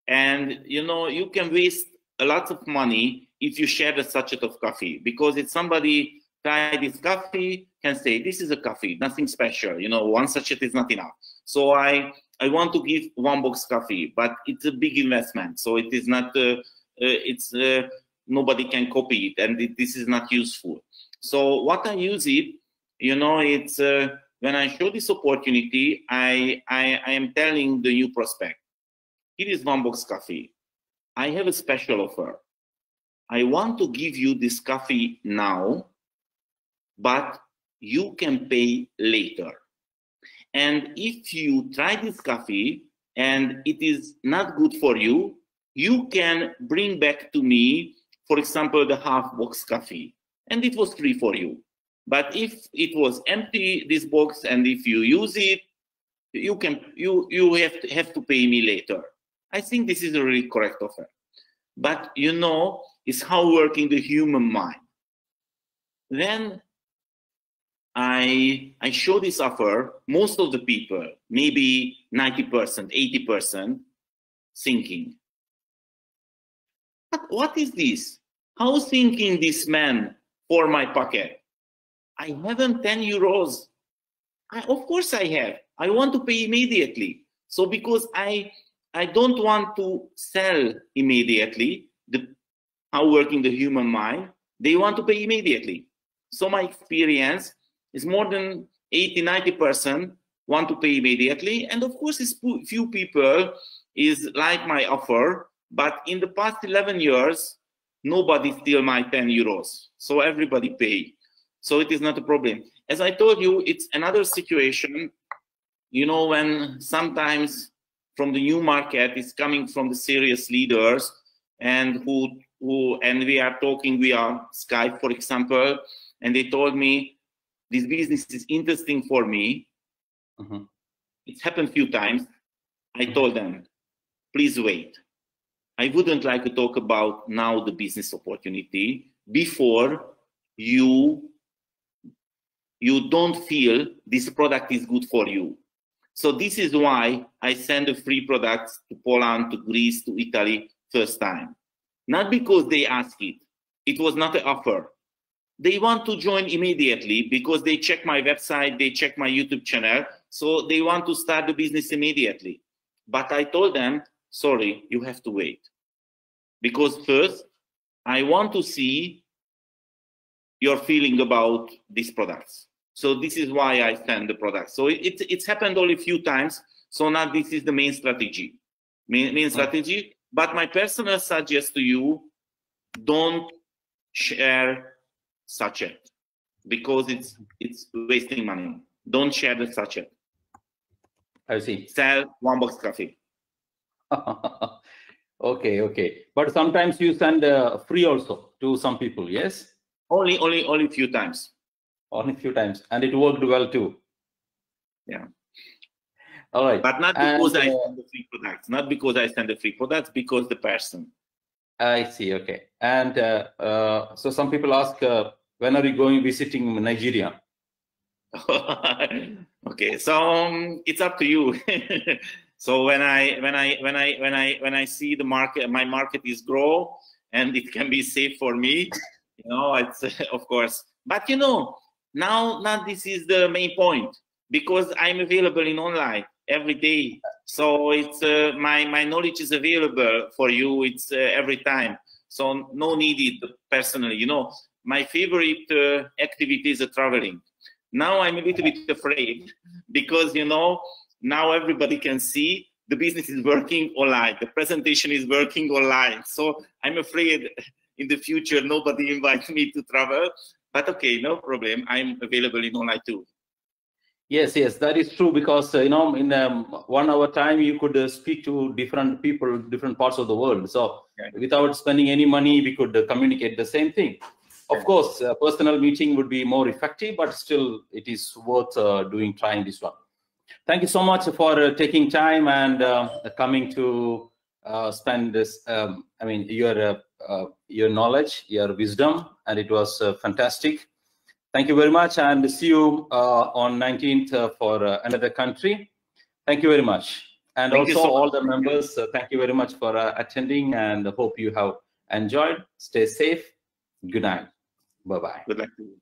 And, you know, you can waste a lot of money if you share the sachet of coffee, because if somebody try this coffee, can say, this is a coffee, nothing special. You know, one sachet is not enough. So I want to give one box coffee, but it's a big investment. So it is not, nobody can copy it, and this is not useful. So what I use it, you know, it's when I show this opportunity, I am telling the new prospect, here is one box coffee. I have a special offer. I want to give you this coffee now, but you can pay later. And if you try this coffee and it is not good for you, you can bring back to me, for example, the half box coffee, and it was free for you. But if it was empty, this box, and if you use it, you have to pay me later. I think this is a really correct offer. But you know, it's how working the human mind. Then I show this offer, most of the people, maybe 90%, 80%, thinking, what is this? How thinking this man for my pocket? I haven't 10 euros. Of course I have. I want to pay immediately. So because I don't want to sell immediately, how working the human mind, they want to pay immediately. So my experience is more than 80–90% want to pay immediately. And of course, it's few people is like my offer, but in the past 11 years, nobody steal my 10 euros. So everybody pay. So it is not a problem. As I told you, it's another situation, you know, when sometimes from the new market is coming from the serious leaders and and we are talking via Skype, for example, and they told me, this business is interesting for me. It's happened a few times. I told them, please wait. I wouldn't like to talk about now the business opportunity before you don't feel this product is good for you. So this is why I send the free products to Poland, to Greece, to Italy first time. Not because they asked it. It was not an offer. They want to join immediately because they check my website, they check my YouTube channel, so they want to start the business immediately. But I told them, sorry, you have to wait. Because first, I want to see your feeling about these products. So this is why I send the products. So it's happened only a few times. So now this is the main strategy. Main strategy. But my personal suggest to you, don't share sachet because it's wasting money. Don't share the sachet. I see. Sell one box coffee. Okay. But sometimes you send free also to some people, yes? Only a few times. Only a few times, and it worked well too. Yeah. All right. But not because I send the free products. Not because I send the free products, because the person. I see. Okay. And so some people ask, when are you going visiting Nigeria? Okay, so it's up to you. So when I see the market, my market is grow, and it can be safe for me, you know, it's of course. But you know, now this is the main point, because I'm available in online every day. So it's my knowledge is available for you. It's every time. So no needed personally. You know, my favorite activity is traveling. Now I'm a little bit afraid because, you know, now everybody can see the business is working online. The presentation is working online. So I'm afraid in the future, nobody invites me to travel. But okay, no problem. I'm available in online too. Yes, that is true, because you know, in 1 hour time you could speak to different people, different parts of the world. So without spending any money, we could communicate the same thing. Of course, a personal meeting would be more effective, but still it is worth trying this one. Thank you so much for taking time and coming to spend this, I mean, your knowledge, your wisdom, and it was fantastic. Thank you very much, and see you on 19th for another country. Thank you very much. And thank also all the members, thank you very much for attending, and hope you have enjoyed. Stay safe. Good night. Bye-bye. Good luck to you.